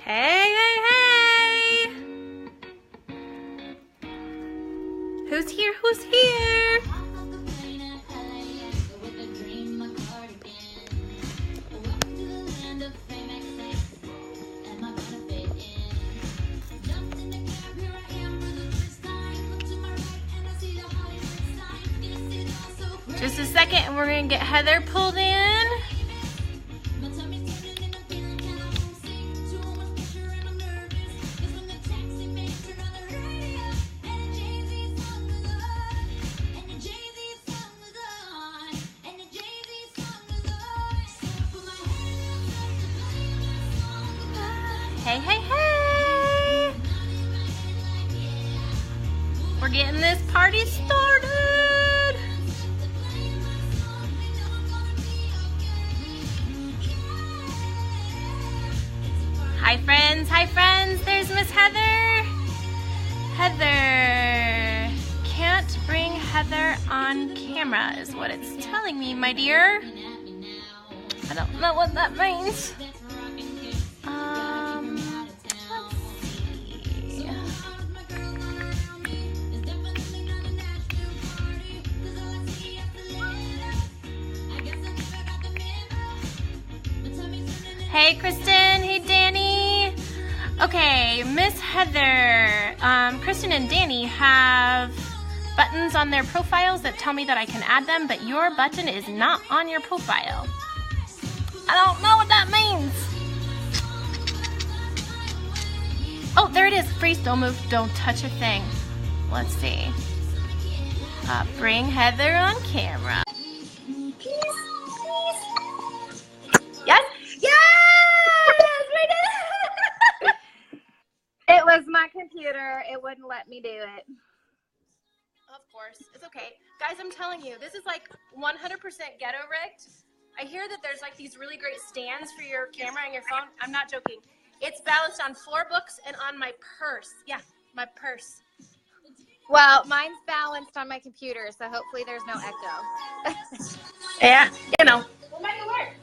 Hey, hey, hey! Who's here? Who's here? Just a second and we're going to get Heather pulled in. Hey, hey, hey! We're getting this party started! Hi friends, there's Miss Heather. Heather, can't bring Heather on camera is what it's telling me, my dear. I don't know what that means. Hey Kristen, hey Danny. Okay, Miss Heather, Kristen and Danny have buttons on their profiles that tell me that I can add them, but your button is not on your profile. I don't know what that means. Oh, there it is. Freeze, don't move, don't touch a thing. Let's see. Bring Heather on camera. Please. Yes? It was my computer. It wouldn't let me do it. Of course. It's okay. Guys, I'm telling you, this is like 100% ghetto rigged. I hear that there's like these really great stands for your camera and your phone. I'm not joking. It's balanced on 4 books and on my purse. Yeah, my purse. Well, mine's balanced on my computer, so hopefully there's no echo. Yeah, you know. We'll make it work.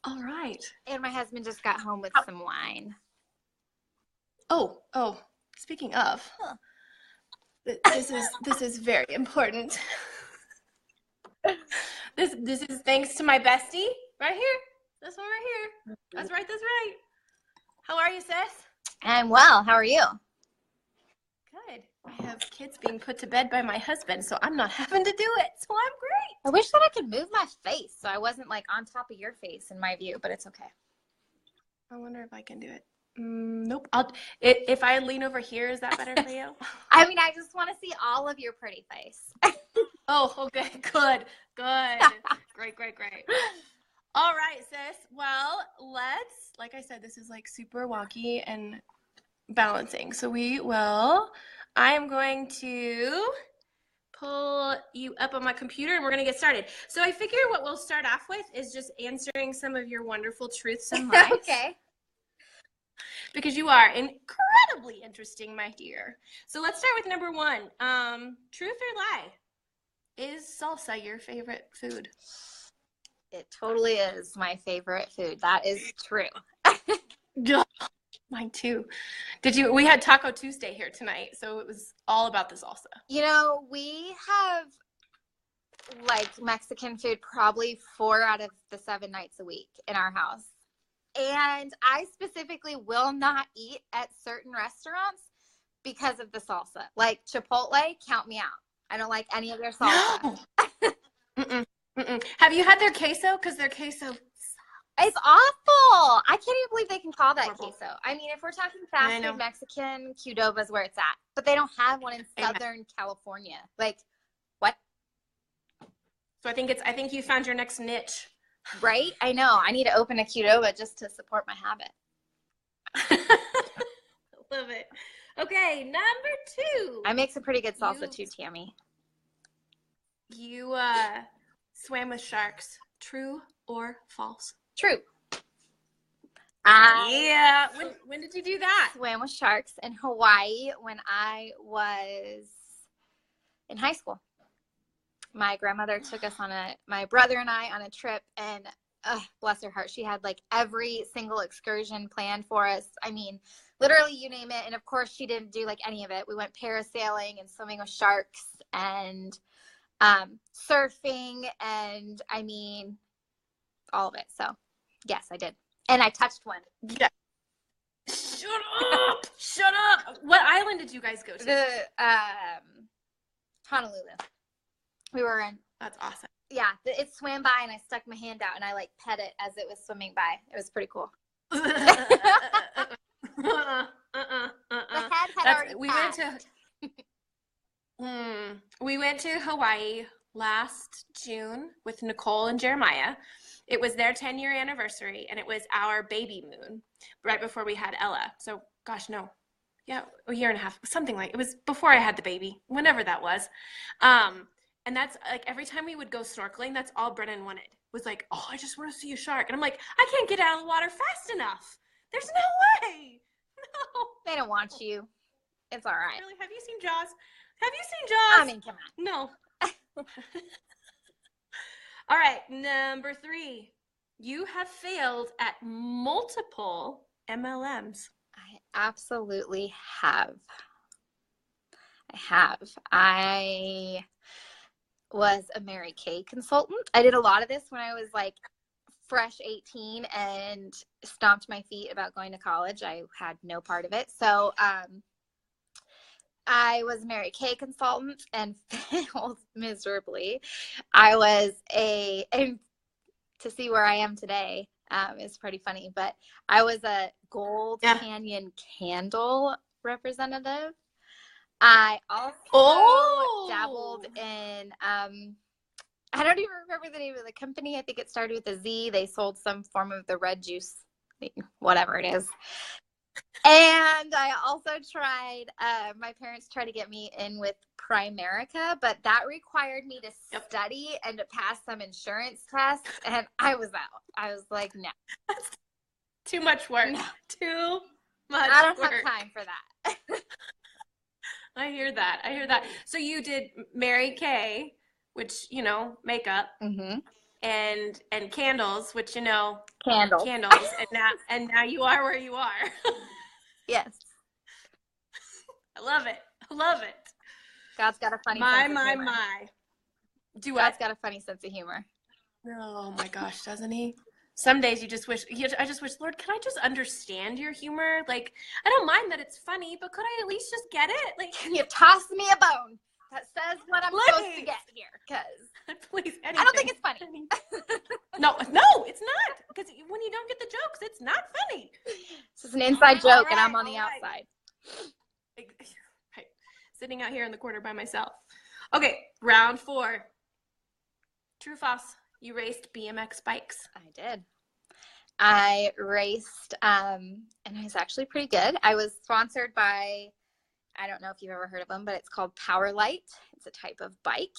All right. And my husband just got home with some wine. Oh, speaking of, this is very important. This is thanks to my bestie right here. This one right here. That's right. How are you, sis? I'm well. How are you? Good. I have kids being put to bed by my husband, so I'm not having to do it. So I'm great. I wish that I could move my face so I wasn't like on top of your face in my view, but it's okay. I wonder if I can do it. Nope. If I lean over here, is that better for you? I mean, I just want to see all of your pretty face. Oh, okay. Good. Great. All right, sis. Well, like I said, this is like super wonky and balancing. So I am going to pull you up on my computer and we're going to get started. So I figure what we'll start off with is just answering some of your wonderful truths and lies. Okay. Because you are incredibly interesting, my dear. So let's start with number 1. Truth or lie? Is salsa your favorite food? It totally is my favorite food. That is true. Mine too. We had Taco Tuesday here tonight, so it was all about the salsa. You know, we have like Mexican food probably 4 out of the 7 nights a week in our house. And I specifically will not eat at certain restaurants because of the salsa. Like Chipotle, count me out. I don't like any of their salsa. Have you had their queso? Because their queso it's awful. I can't even believe they can call that horrible. queso. I mean, if we're talking fast food Mexican, Qdoba's where it's at. But they don't have one in Southern California. Like, what? So I think you found your next niche. Right? I know. I need to open a Qdoba just to support my habit. Love it. Okay, number 2. I make some pretty good salsa too, Tammy. You swam with sharks. True or false? True. Yeah. When did you do that? Swam with sharks in Hawaii when I was in high school. My grandmother took us my brother and I on a trip, and bless her heart, she had like every single excursion planned for us. I mean, literally you name it. And of course she didn't do like any of it. We went parasailing and swimming with sharks and surfing, and I mean all of it. So yes, I did. And I touched one. Yeah. Shut up! Shut up! What island did you guys go to? The Honolulu. We were in. That's awesome. Yeah, it swam by and I stuck my hand out and I like pet it as it was swimming by. It was pretty cool. The head had already passed. We went to Hawaii last June with Nicole and Jeremiah. It was their 10-year anniversary, and it was our baby moon right before we had Ella. So, gosh, no. Yeah, a year and a half, something like it was before I had the baby, whenever that was. And that's like every time we would go snorkeling, that's all Brennan wanted. Was like, oh, I just want to see a shark. And I'm like, I can't get out of the water fast enough. There's no way. No. They don't want you. It's all right. Really? Have you seen Jaws? Have you seen Jaws? I mean, come on. No. All right, number 3. You have failed at multiple MLMs. I absolutely have. I was a Mary Kay consultant. I did a lot of this when I was like fresh 18 and stomped my feet about going to college. I had no part of it. So I was a Mary Kay consultant and failed miserably. I was and to see where I am today is pretty funny, but I was a Gold Canyon candle representative. I also dabbled in, I don't even remember the name of the company. I think it started with a Z. They sold some form of the red juice, whatever it is. And I also tried, my parents tried to get me in with Primerica, but that required me to study and to pass some insurance tests, and I was out. I was like, no. Too much work. No. Too much I don't work. have time for that. I hear that. So you did Mary Kay, which, makeup, and candles, which, candles, and now you are where you are. Yes. I love it. God's got a funny sense of humor. God's got a funny sense of humor. Oh my gosh, doesn't he? Some days I just wish, Lord, can I just understand your humor? Like, I don't mind that it's funny, but could I at least just get it? Like, can you toss me a bone that says what I'm supposed to get here? Because please, anything. I don't think it's funny. No, it's not. Because when you don't get the jokes, it's not funny. It's just an inside joke, and I'm on the outside. Right. Sitting out here in the corner by myself. Okay, round 4. True, false. You raced BMX bikes. I did. I raced, and it was actually pretty good. I was sponsored by, I don't know if you've ever heard of them, but it's called Powerlight. It's a type of bike,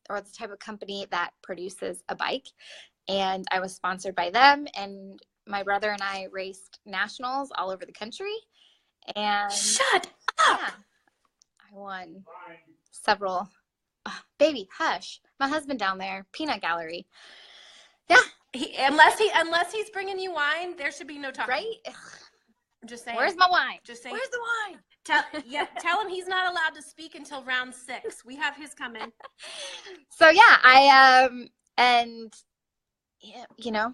or it's a type of company that produces a bike. And I was sponsored by them, and my brother and I raced nationals all over the country. And shut up! Yeah, I won several. Baby, hush. My husband down there, peanut gallery. Yeah. Unless he's bringing you wine, there should be no talking. Right? I'm just saying. Where's my wine? Just saying. Where's the wine? Tell him he's not allowed to speak until round 6. We have his coming. So yeah, and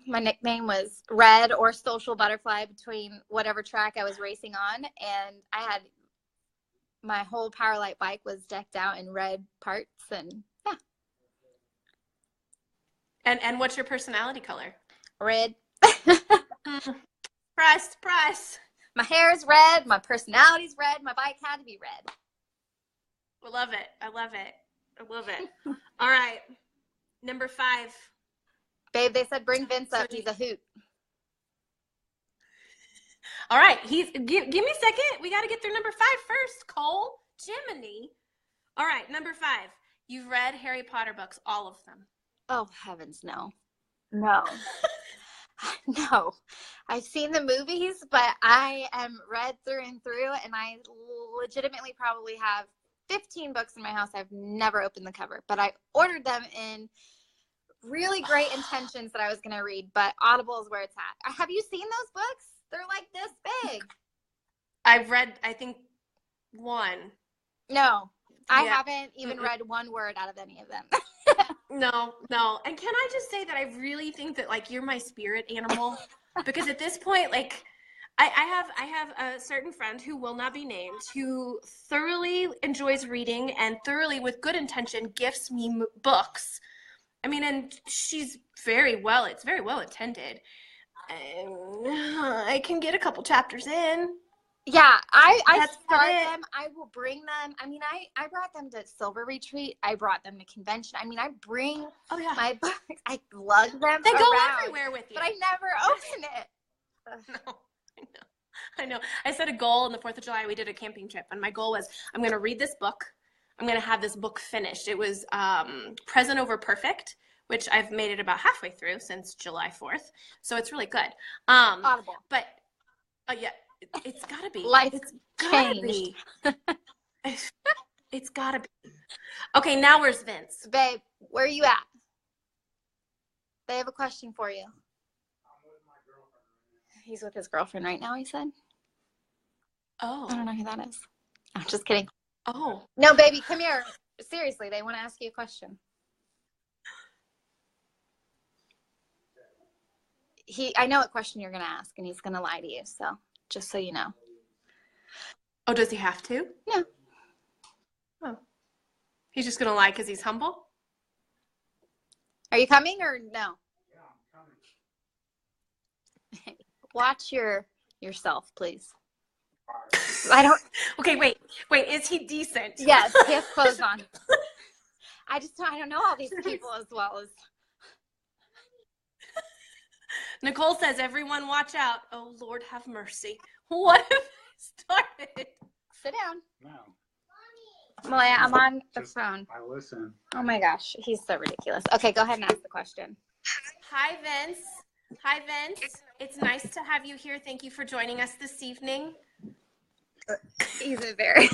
my nickname was Red or Social Butterfly between whatever track I was racing on, and I had my whole Powerlight bike was decked out in red parts, and yeah. And what's your personality color? Red. Press. My hair is red. My personality's red. My bike had to be red. I love it. All right. Number 5. Babe, they said bring Vince up. He's a hoot. All right. Give me a second. We got to get through number 5 first, Cole. Jiminy. All right. Number 5. You've read Harry Potter books, all of them. Oh, heavens, no. No. No. I've seen the movies, but I am read through and through, and I legitimately probably have 15 books in my house. I've never opened the cover, but I ordered them in really great intentions that I was going to read, but Audible is where it's at. Have you seen those books? They're like this big. I've read, I think, one. No, I Yeah. haven't even read one word out of any of them. No. And can I just say that I really think that, like, you're my spirit animal? Because at this point, like, I have a certain friend who will not be named who thoroughly enjoys reading and thoroughly, with good intention, gifts me books. I mean, and she's it's very well attended. And I can get a couple chapters in. Yeah, I That's start about it. them. I will bring them. I mean, I brought them to Silver Retreat. I brought them to convention. I mean, I bring Oh yeah, my books. I lug them they around, go everywhere with you. but I never open it. No, I know. I set a goal on the 4th of July. We did a camping trip, and my goal was I'm going to read this book. I'm going to have this book finished. It was Present Over Perfect, which I've made it about halfway through since July 4th. So it's really good. Audible. But yeah, it's got to be. Life It's got to changed. be. It's got to be. Okay, now where's Vince? Babe, where are you at? They have a question for you. He's with his girlfriend right now, he said. Oh. I don't know who that is. I'm just kidding. Oh. No, baby, come here. Seriously, they want to ask you a question. I know what question you're going to ask, and he's going to lie to you, so just so you know. Oh, does he have to? Yeah. Oh. He's just going to lie because he's humble? Are you coming or no? Yeah, I'm coming. Watch yourself, please. I don't. Okay, wait. Is he decent? Yes, he has clothes on. I don't know all these people as well as. Nicole says, everyone watch out. Oh, Lord have mercy. What have I started? Sit down. No. Malaya, I'm on the phone. I listen. Oh my gosh, he's so ridiculous. Okay, go ahead and ask the question. Hi, Vince. It's nice to have you here. Thank you for joining us this evening. He's a very.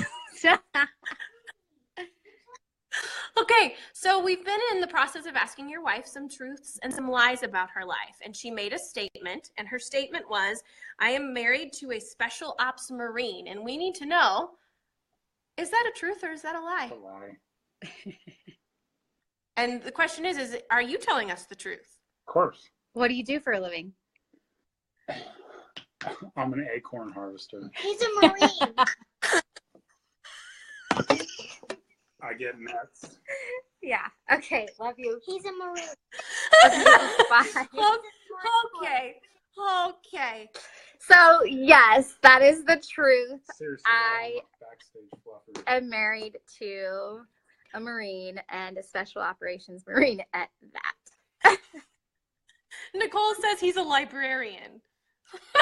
Okay, so we've been in the process of asking your wife some truths and some lies about her life. And she made a statement, and her statement was, I am married to a special ops Marine. And we need to know, is that a truth or is that a lie? A lie. And the question is are you telling us the truth? Of course. What do you do for a living? I'm an acorn harvester. He's a Marine. I get nuts. Yeah. Okay. Love you. He's a Marine. Bye. Okay. So yes, that is the truth. Seriously, I backstage fluffer. am married to a Marine and a special operations Marine at that. Nicole says he's a librarian.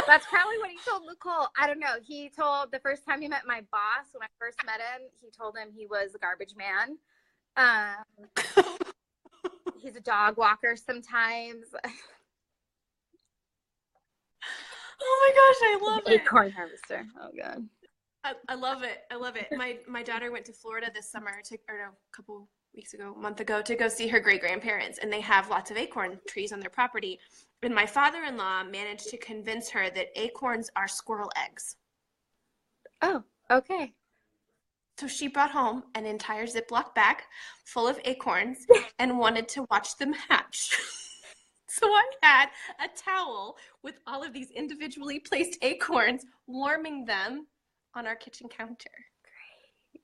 That's probably what he told Nicole. I don't know. He told the first time he met my boss, when I first met him, he told him he was a garbage man. He's a dog walker sometimes. Oh my gosh, I love it. Acorn harvester. Oh god. I love it. My daughter went to Florida this summer, a month ago, to go see her great grandparents, and they have lots of acorn trees on their property. And my father-in-law managed to convince her that acorns are squirrel eggs. Oh, okay. So she brought home an entire Ziploc bag full of acorns and wanted to watch them hatch. So I had a towel with all of these individually placed acorns, warming them on our kitchen counter.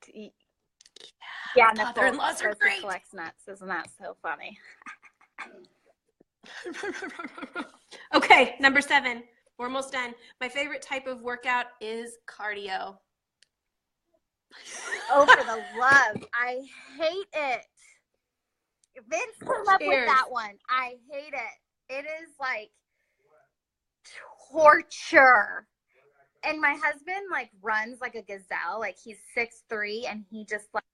Great. Yeah, Father-in-laws are great. Collects nuts. Isn't that so funny? Okay, number 7. We're almost done. My favorite type of workout is cardio. Oh, for the love. I hate it. Vince came up with that one. I hate it. It is like torture. And my husband like runs like a gazelle. Like he's 6'3" and he just like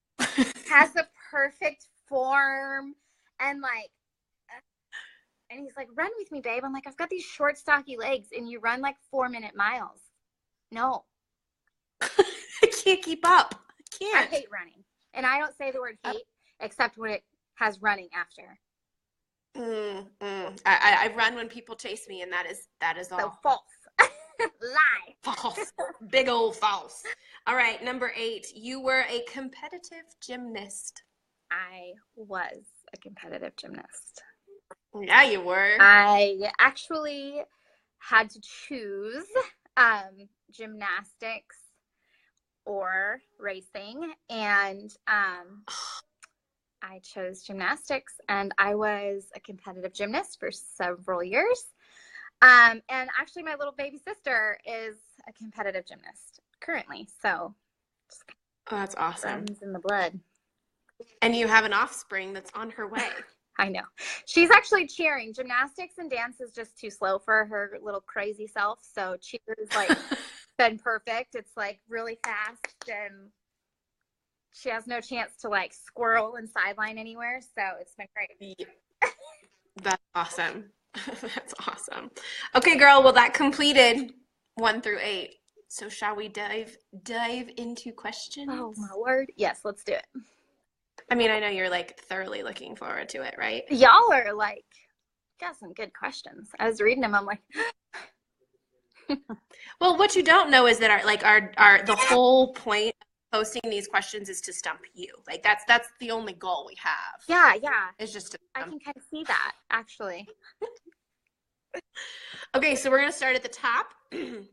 has the perfect form and like and he's like, run with me, babe. I'm like, I've got these short, stocky legs and you run like 4-minute miles. No. I can't keep up. I can't. I hate running. And I don't say the word hate except when it has running after. I run when people chase me, and that is So all false. Lie. false. Big old false. All right, number 8. You were a competitive gymnast. I was a competitive gymnast. Yeah, you were. I actually had to choose gymnastics or racing, and I chose gymnastics, and I was a competitive gymnast for several years. And actually, my little baby sister is a competitive gymnast currently, so Oh, that's awesome. runs in the blood. And you have an offspring that's on her way. I know. She's actually cheering. Gymnastics and dance is just too slow for her little crazy self. So cheer is like been perfect. It's like really fast, and she has no chance to like squirrel and sideline anywhere. So it's been great. Yeah. That's awesome. That's awesome. Okay, girl. Well, that completed 1 through 8. So shall we dive into questions? Oh my word. Yes, let's do it. I mean, I know you're like thoroughly looking forward to it, right? Y'all are like, got some good questions. I was reading them. I'm like, Well, what you don't know is that our the whole point of posting these questions is to stump you. Like that's the only goal we have. yeah. It's just to I stump. can kind of see that actually. Okay, so we're gonna start at the top and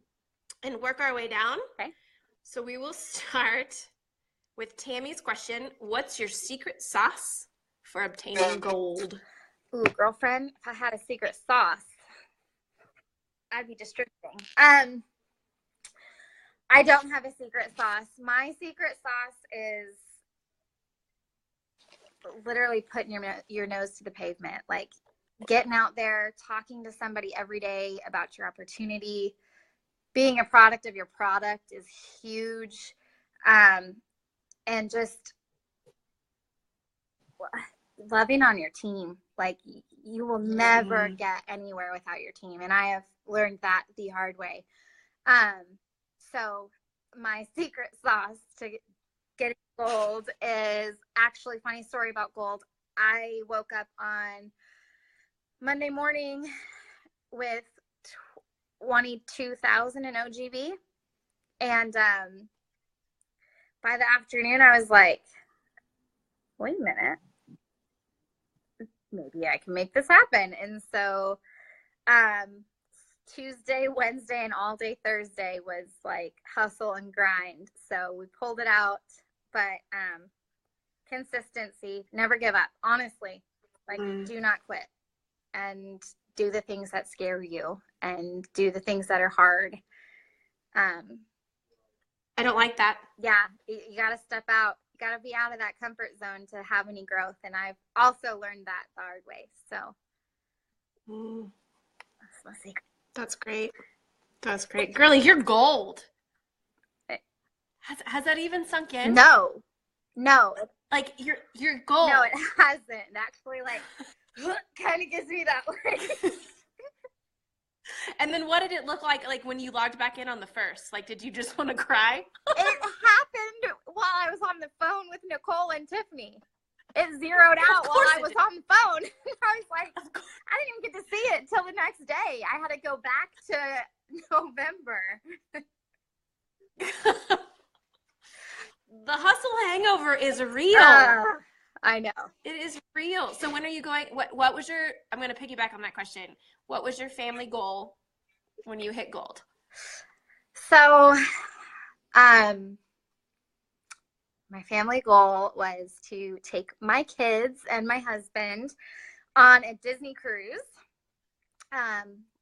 work our way down. Okay. So we will start with Tammy's question. What's your secret sauce for obtaining gold? Ooh, girlfriend, if I had a secret sauce, I'd be distributing. I don't have a secret sauce. My secret sauce is literally putting your nose to the pavement, like getting out there, talking to somebody every day about your opportunity. Being a product of your product is huge. And just loving on your team. Like you will never get anywhere without your team. And I have learned that the hard way. So my secret sauce to getting gold is actually, funny story about gold. I woke up on Monday morning with 22,000 in OGB. And by the afternoon, I was like, wait a minute. Maybe I can make this happen. And so Tuesday, Wednesday, and all day Thursday was like hustle and grind. So we pulled it out, but consistency, never give up. Honestly, like do not quit and do the things that scare you and do the things that are hard. I don't like that. Yeah, you got to step out. You got to be out of that comfort zone to have any growth. And I've also learned that the hard way. So that's my secret. That's great. That's great. Girlie, you're gold. Has that even sunk in? No. Like you're gold. No, it hasn't. It actually like kind of gives me that way. And then what did it look like when you logged back in on the first? Like, did you just want to cry? It happened while I was on the phone with Nicole and Tiffany. It zeroed out while I was on the phone. I was like, I didn't even get to see it till the next day. I had to go back to November. The hustle hangover is real. I know. It is real. So when are you going? What was your? I'm going to piggyback on that question. What was your family goal when you hit gold? So, my family goal was to take my kids and my husband on a Disney cruise,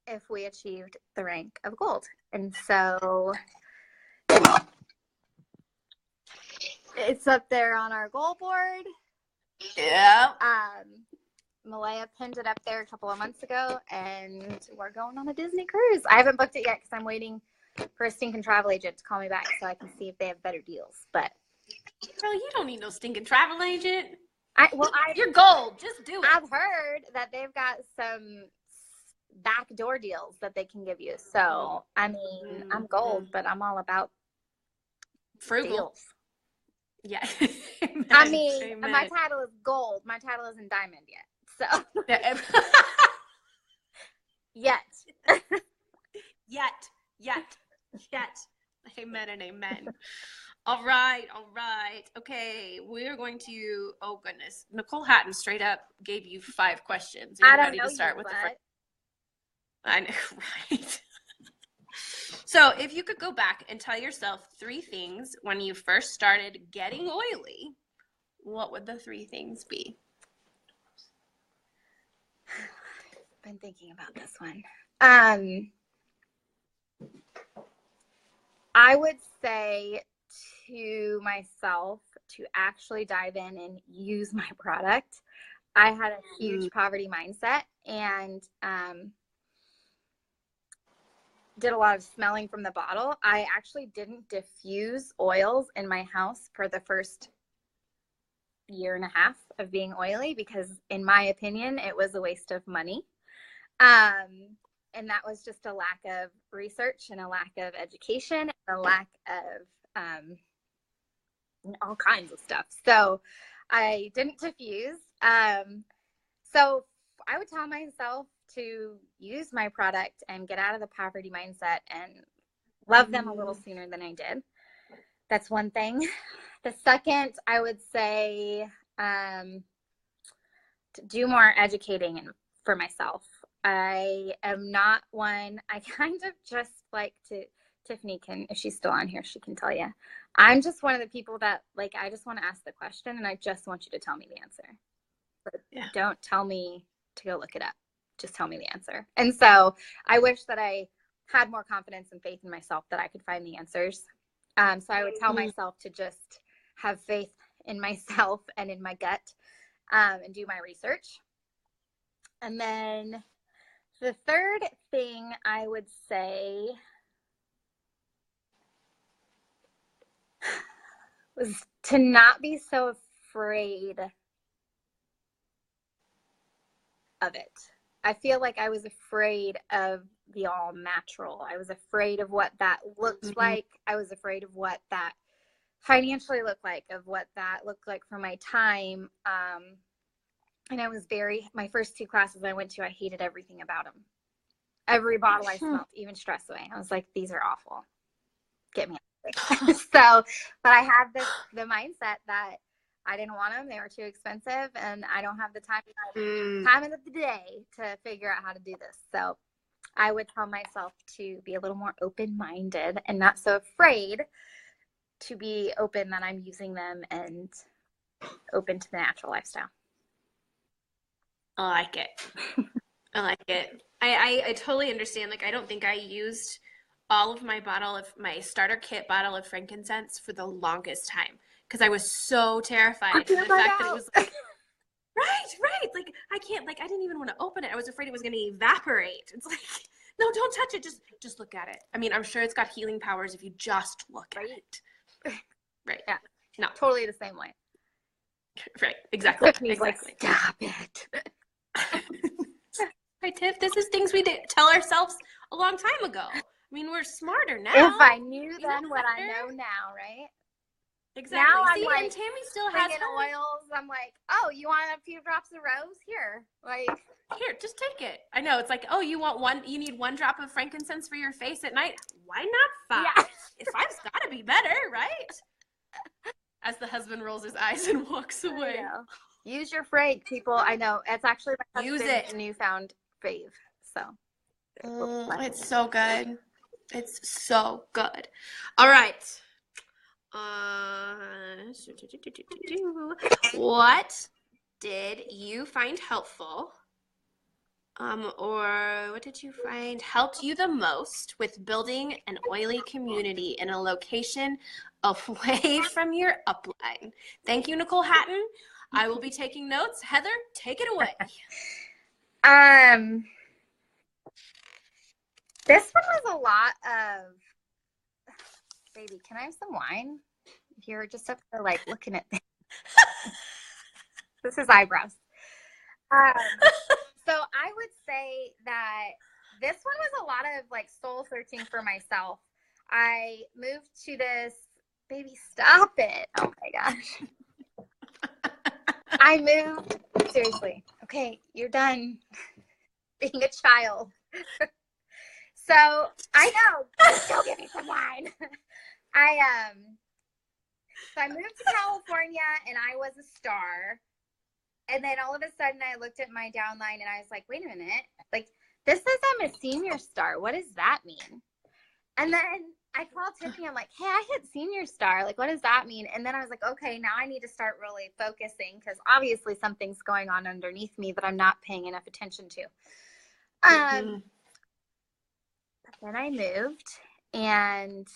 if we achieved the rank of gold. And so it's up there on our goal board. Yeah. Malaya pinned it up there a couple of months ago, and we're going on a Disney cruise. I haven't booked it yet because I'm waiting for a stinking travel agent to call me back so I can see if they have better deals. But girl, you don't need no stinking travel agent. You're gold. Just do it. I've heard that they've got some backdoor deals that they can give you. So I mean, I'm gold, but I'm all about frugal deals. Yeah. I mean, my title is gold. My title isn't diamond yet. So Yeah. yet. Yet. Amen and amen. All right. Okay, we're going to. Oh goodness, Nicole Hatton straight up gave you 5 questions. Are you I don't ready know to start you, with the but first? I know, right? So, if you could go back and tell yourself 3 things when you first started getting oily, what would the 3 things be? been thinking about this one. I would say to myself to actually dive in and use my product. I had a huge poverty mindset and did a lot of smelling from the bottle. I actually didn't diffuse oils in my house for the first year and a half of being oily because, in my opinion, it was a waste of money. And that was just a lack of research and a lack of education and a lack of all kinds of stuff. So I didn't diffuse. So I would tell myself to use my product and get out of the poverty mindset and love them a little sooner than I did. That's one thing. The second, I would say to do more educating for myself. I am not one, I kind of just like to, Tiffany can, if she's still on here, she can tell you. I'm just one of the people that, like, I just want to ask the question and I just want you to tell me the answer. But don't tell me to go look it up. Just tell me the answer. And so I wish that I had more confidence and faith in myself that I could find the answers. So I would tell myself to just have faith in myself and in my gut and do my research. And then the third thing I would say was to not be so afraid of it. I feel like I was afraid of the all natural. I was afraid of what that looked like. I was afraid of what that financially looked like, of what that looked like for my time. And I was my first 2 classes I went to, I hated everything about them. Every bottle I smelled, even Stress Away. I was like, these are awful. Get me out of this. So, but I had the mindset that I didn't want them. They were too expensive and I don't have the time of the day to figure out how to do this. So I would tell myself to be a little more open-minded and not so afraid to be open that I'm using them and open to the natural lifestyle. I like it. I like it. I totally understand. Like, I don't think I used all of my starter kit bottle of frankincense for the longest time because I was so terrified of the fact that it was like, right. Like, I can't, like, I didn't even want to open it. I was afraid it was going to evaporate. It's like, no, don't touch it. Just look at it. I mean, I'm sure it's got healing powers if you just look at it. Right. Yeah. No. Totally the same way. Right. Exactly. Like, stop it. Right, Tiff? This is things we tell ourselves a long time ago. I mean, we're smarter now. If I knew then what I know now, right? Exactly. Now See, I'm like, and Tammy still has oils. I'm like, oh, you want a few drops of rose? Here. Like, here, just take it. I know. It's like, oh, you need 1 drop of frankincense for your face at night. Why not 5? Yeah. 5's gotta be better, right? As the husband rolls his eyes and walks away. Use your Frank, people. I know. It's actually my husband's newfound fave. So it's so good. It's so good. All right. What did you find helpful? Or what did you find helped you the most with building an oily community in a location away from your upline? Thank you, Nicole Hatton. I will be taking notes. Heather, take it away. This one was a lot of, baby, can I have some wine? You're just up there like looking at things. This is eyebrows. So I would say that this one was a lot of like soul searching for myself. I moved to this, baby, stop it. Oh my gosh. I moved, seriously. okay, you're done being a child. So I know, go give me some wine. So I moved to California and I was a star. And then all of a sudden I looked at my downline and I was like, wait a minute, like this says I'm a senior star. What does that mean? And then I called Tiffany. I'm like, hey, I hit senior star. Like, what does that mean? And then I was like, okay, now I need to start really focusing because obviously something's going on underneath me that I'm not paying enough attention to. But then I moved, and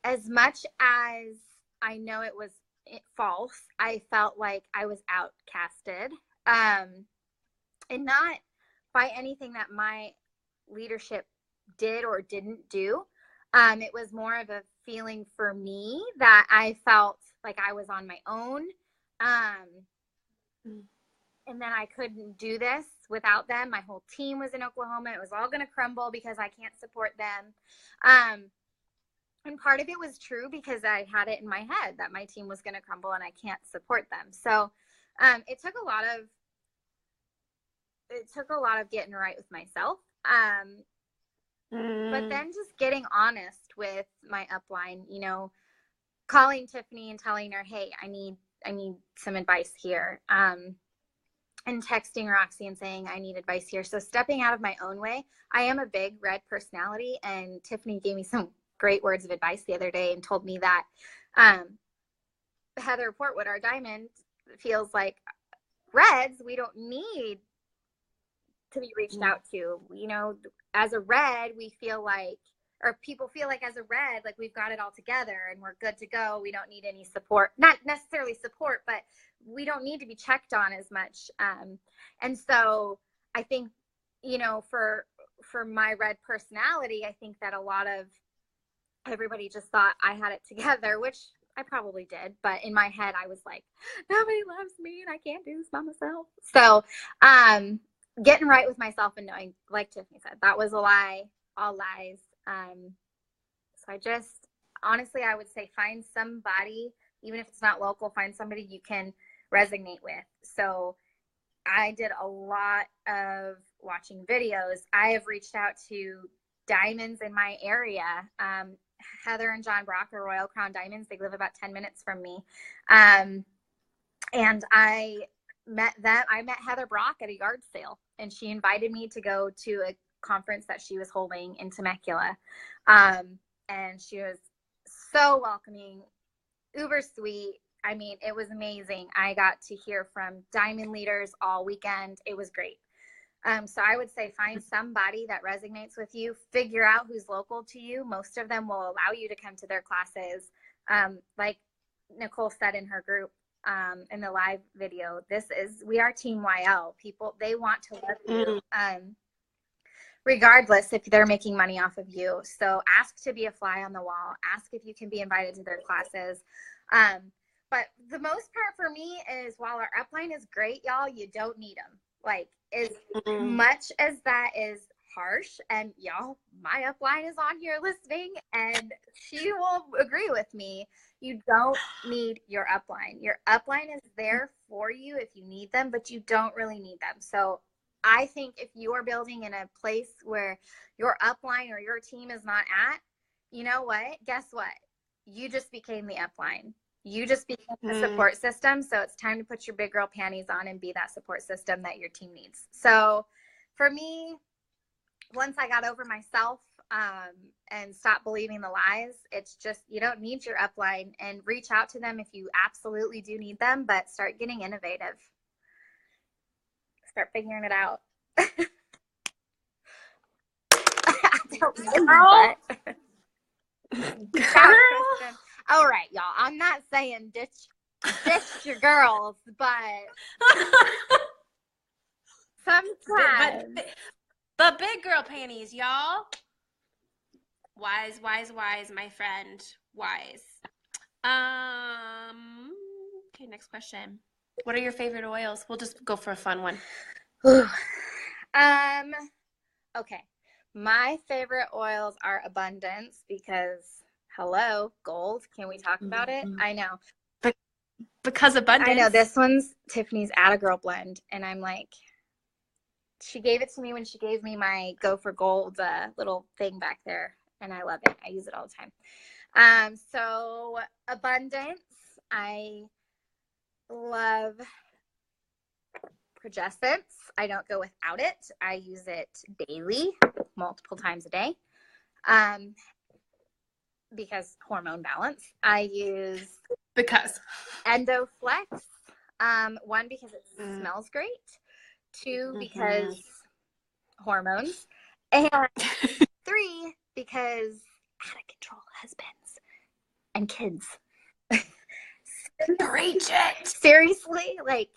as much as I know it was false, I felt like I was outcasted, and not by anything that my leadership did or didn't do. It was more of a feeling for me that I felt like I was on my own. And then I couldn't do this without them. My whole team was in Oklahoma. It was all going to crumble because I can't support them. And part of it was true because I had it in my head that my team was going to crumble and I can't support them. So it took a lot of getting right with myself. But then just getting honest with my upline, you know, calling Tiffany and telling her, hey, I need some advice here. And texting Roxy and saying, I need advice here. So stepping out of my own way. I am a big red personality, and Tiffany gave me some great words of advice the other day and told me that Heather Portwood, our diamond, feels like reds, we don't need to be reached out to. You know, as a red, we feel like, or people feel like as a red, like we've got it all together and we're good to go. We don't need any support, not necessarily support, but we don't need to be checked on as much. And so I think, you know, for my red personality, I think that a lot of everybody just thought I had it together, which I probably did. But in my head, I was like, nobody loves me and I can't do this by myself. So getting right with myself and knowing, like Tiffany said, that was a lie, all lies. So I just, honestly, I would say find somebody, even if it's not local, find somebody you can resonate with. So I did a lot of watching videos. I have reached out to diamonds in my area. Heather and John Brock are Royal Crown Diamonds. They live about 10 minutes from me. And I met them. I met Heather Brock at a yard sale, and she invited me to go to a conference that she was holding in Temecula. And she was so welcoming, uber sweet. I mean, it was amazing. I got to hear from diamond leaders all weekend. It was great. So I would say find somebody that resonates with you, figure out who's local to you. Most of them will allow you to come to their classes. Like Nicole said in her group, in the live video, we are Team YL. People, they want to love you, regardless if they're making money off of you. So ask to be a fly on the wall. Ask if you can be invited to their classes. But the most part for me is, while our upline is great, y'all, you don't need them. Like, as much as that is harsh, and y'all, my upline is on here listening, and she will agree with me, you don't need your upline. Your upline is there for you if you need them, but you don't really need them. So I think if you are building in a place where your upline or your team is not at, you know what? Guess what? You just became the upline. You just became the support system. So it's time to put your big girl panties on and be that support system that your team needs. So for me, once I got over myself and stopped believing the lies, it's just, you don't need your upline, and reach out to them if you absolutely do need them, but start getting innovative. Start figuring it out. All right, y'all. I'm not saying ditch your girls, but sometimes. But big girl panties, y'all. Wise, wise, wise, my friend. Wise. Okay, next question. What are your favorite oils? We'll just go for a fun one. Okay. My favorite oils are Abundance, because hello, gold. Can we talk about it? I know. because abundance. I know this one's Tiffany's Atta Girl blend, and I'm like, she gave it to me when she gave me my Go for Gold little thing back there, and I love it. I use it all the time. So abundance, I love Progestence. I don't go without it. I use it daily, multiple times a day, because hormone balance. I use because Endoflex. One, because it smells great. Two, because hormones. And three, because out of control husbands and kids. preach it. Seriously, like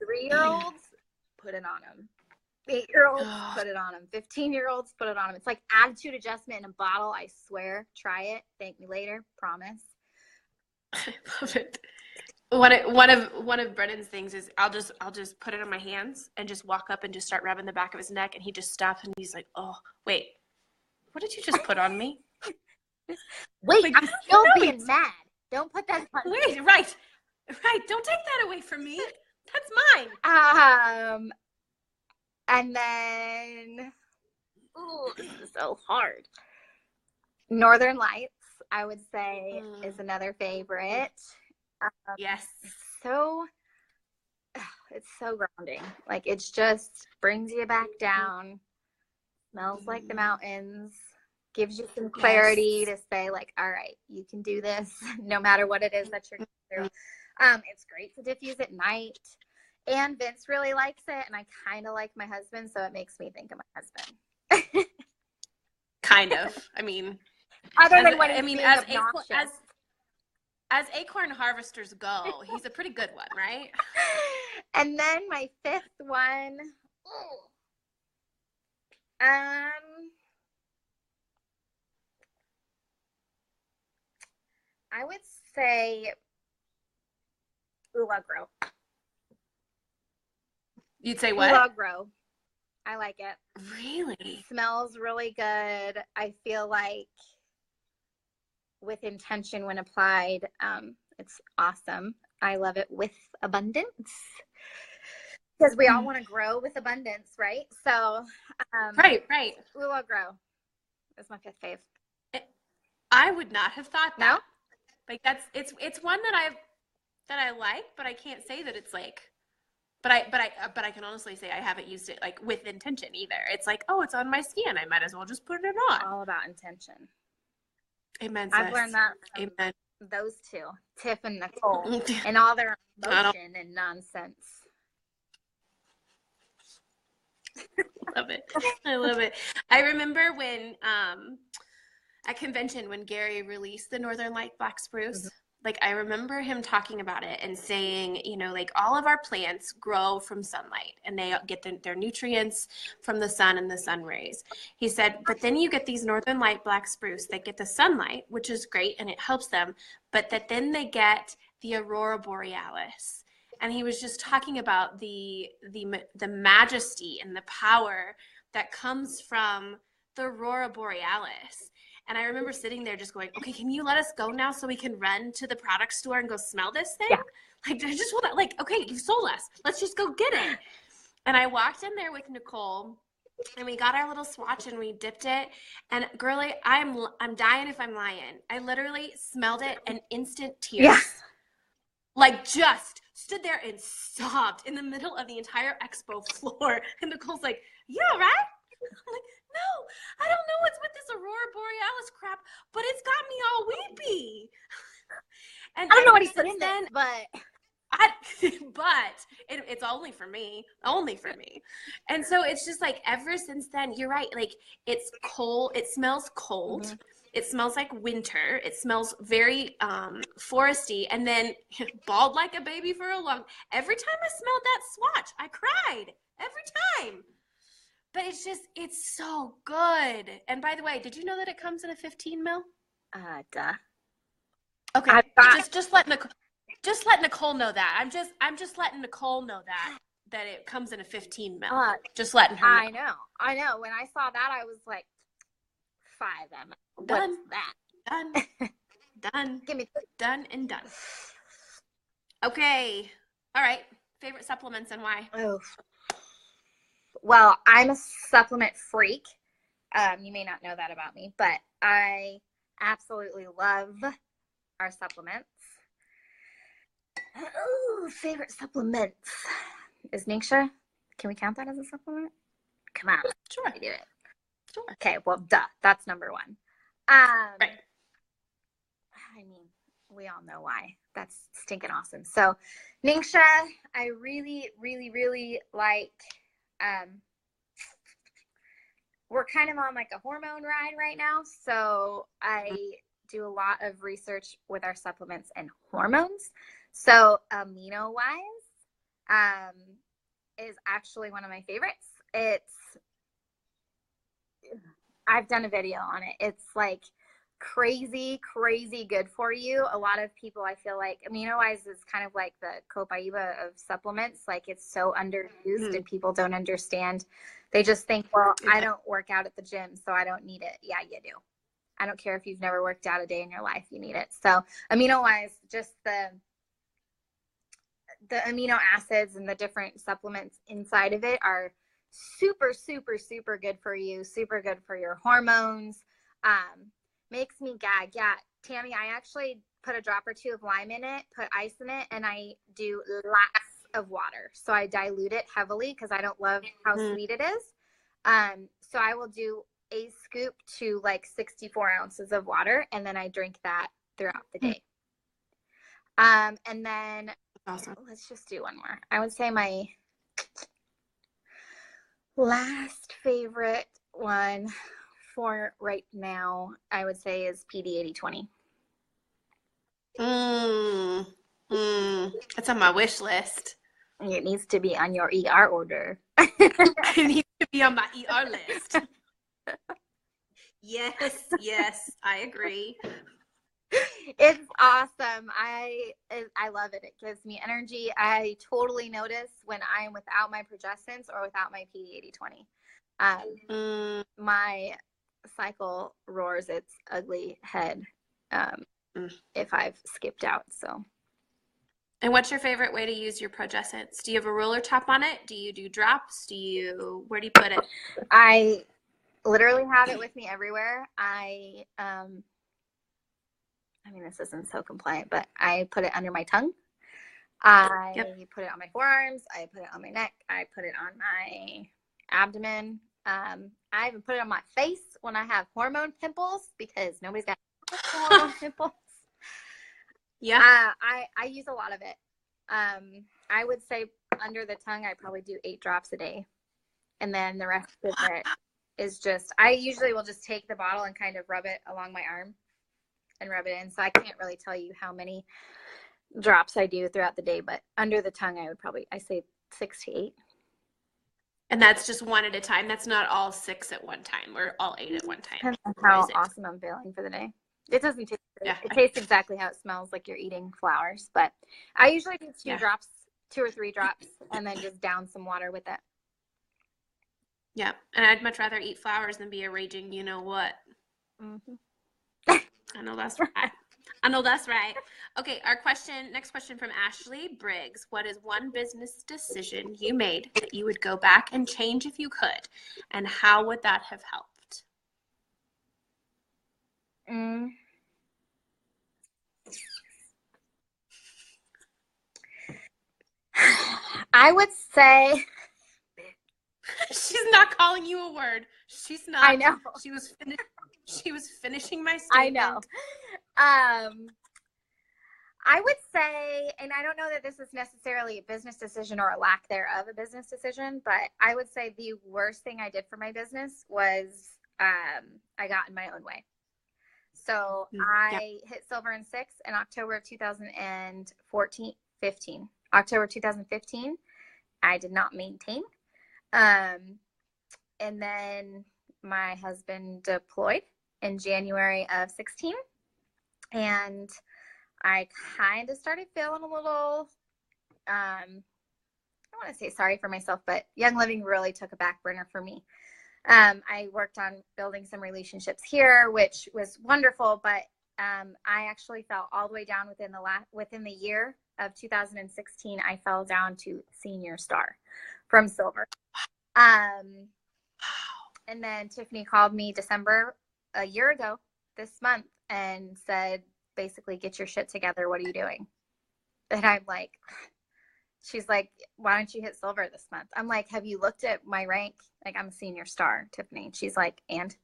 3-year-olds, put it on them. 8-year-olds, put it on them. 15-year-olds, put it on them. It's like attitude adjustment in a bottle. I swear. Try it. Thank me later. Promise. I love it. One of Brennan's things is I'll just put it on my hands and just walk up and just start rubbing the back of his neck, and he just stops and he's like, "Oh, wait, what did you just put on me?" Wait, like, I'm still being mad. Don't put that on me. Right. Don't take that away from me. That's mine. And then, ooh, this is so hard. Northern Lights, I would say, is another favorite. Yes. It's so grounding. Like, it's just brings you back down, smells like the mountains, gives you some clarity to say, like, all right, you can do this no matter what it is that you're going through. It's great to diffuse at night. And Vince really likes it, and I kind of like my husband, so it makes me think of my husband. Kind of. I mean, other than when he's being obnoxious. As acorn harvesters go, he's a pretty good one, right? And then my fifth one, I would say Ula Grow. You'd say what? Ula Grow. I like it. Really? Smells really good. I feel like with intention when applied, it's awesome. I love it with abundance, because we all want to grow with abundance, right? So right. Ula Grow is my fifth fave. I would not have thought that. No? Like, it's one that I like, but I can't say that it's like, but I can honestly say I haven't used it like with intention either. It's like, oh, it's on my skin, I might as well just put it on. All about intention. Amen. I've learned that from those two, Tiff and Nicole, and all their emotion and nonsense. Love it. I love it. I remember when at convention when Gary released the Northern Light Black Spruce, like I remember him talking about it and saying, you know, like all of our plants grow from sunlight and they get their nutrients from the sun and the sun rays. He said, but then you get these Northern Light Black Spruce that get the sunlight, which is great and it helps them, but that then they get the Aurora Borealis. And he was just talking about the majesty and the power that comes from the Aurora Borealis. And I remember sitting there just going, okay, can you let us go now so we can run to the product store and go smell this thing? Yeah. Like, I just want to, like, okay, you sold us. Let's just go get it. And I walked in there with Nicole, and we got our little swatch, and we dipped it. And, girlie, I'm dying if I'm lying. I literally smelled it and instant tears. Yeah. Like, just stood there and sobbed in the middle of the entire expo floor. And Nicole's like, you all right? I'm like, no, I don't know what's with this Aurora Borealis crap, but it's got me all weepy. And I don't know what he put in then, but it's only for me. And so it's just like ever since then, you're right. Like it's cold. It smells cold. Mm-hmm. It smells like winter. It smells very foresty. And then bald like a baby for a long. Every time I smelled that swatch, I cried. Every time. But it's so good. And by the way, did you know that it comes in a 15 mil? Duh. Okay. Just let Nicole know that. I'm just letting Nicole know that it comes in a 15 mil. Just letting her know. I know. When I saw that, I was like, 5 ml. Done. What's that? Done. Give me 3. Done and done. Okay. All right. Favorite supplements and why? Oh, well, I'm a supplement freak. You may not know that about me, but I absolutely love our supplements. Oh, favorite supplements is Ningxia. Can we count that as a supplement? Come on, Sure. let me do it. Sure. Okay, well, duh, that's number one. Right. I mean, we all know why. That's stinking awesome. So, Ningxia, I really, really, really like. We're kind of on like a hormone ride right now, so I do a lot of research with our supplements and hormones. So, amino wise, is actually one of my favorites. I've done a video on it. It's like crazy, crazy good for you. A lot of people, I feel like AminoWise is kind of like the Copaiba of supplements. Like it's so underused and people don't understand. They just think, well, I don't work out at the gym, so I don't need it. Yeah, you do. I don't care if you've never worked out a day in your life, you need it. So AminoWise, just the amino acids and the different supplements inside of it are super, super, super good for you. Super good for your hormones. Makes me gag. Yeah, Tammy, I actually put a drop or two of lime in it, put ice in it, and I do lots of water. So I dilute it heavily because I don't love how sweet it is. So I will do a scoop to like 64 ounces of water, and then I drink that throughout the day. And then Awesome. Let's just do one more. I would say my last favorite one for right now, I would say is PD 8020. It's on my wish list. It needs to be on your ER order. It needs to be on my ER list. Yes, I agree. It's awesome. I love it. It gives me energy. I totally notice when I'm without my progestins or without my PD 8020. My cycle roars its ugly head if I've skipped out. So. And what's your favorite way to use your progestins? Do you have a roller top on it? Do you do drops? Where do you put it? I literally have it with me everywhere. I mean, this isn't so compliant, but I put it under my tongue. I put it on my forearms. I put it on my neck. I put it on my abdomen. I even put it on my face when I have hormone pimples because nobody's got hormone pimples. Yeah. I use a lot of it. I would say under the tongue, I probably do 8 drops a day. And then the rest of it is just, I usually will just take the bottle and kind of rub it along my arm and rub it in. So I can't really tell you how many drops I do throughout the day, but under the tongue, I say 6 to 8. And that's just one at a time. That's not all 6 at one time or all 8 at one time. Depends on how awesome I'm feeling for the day. It doesn't taste good. Yeah. It tastes exactly how it smells, like you're eating flowers. But I usually do 2 or 3 drops, and then just down some water with it. Yeah, and I'd much rather eat flowers than be a raging you know what. Mm-hmm. I know that's right. Okay, next question from Ashley Briggs. What is one business decision you made that you would go back and change if you could? And how would that have helped? I would say she's not calling you a word. She's not. I know. She was finishing my statement. I know. I would say, and I don't know that this is necessarily a business decision or a lack thereof a business decision, but I would say the worst thing I did for my business was I got in my own way. So I hit Silver in 6 in October of 2015. October 2015. I did not maintain. And then my husband deployed in January of 16. And I kind of started feeling a little, I don't want to say sorry for myself, but Young Living really took a back burner for me. I worked on building some relationships here, which was wonderful, but I actually fell all the way down within the year of 2016, I fell down to senior star from silver. And then Tiffany called me December, a year ago this month, and said, basically, get your shit together. What are you doing? And I'm like, she's like, why don't you hit silver this month? I'm like, have you looked at my rank? Like, I'm a senior star, Tiffany. And she's like, and?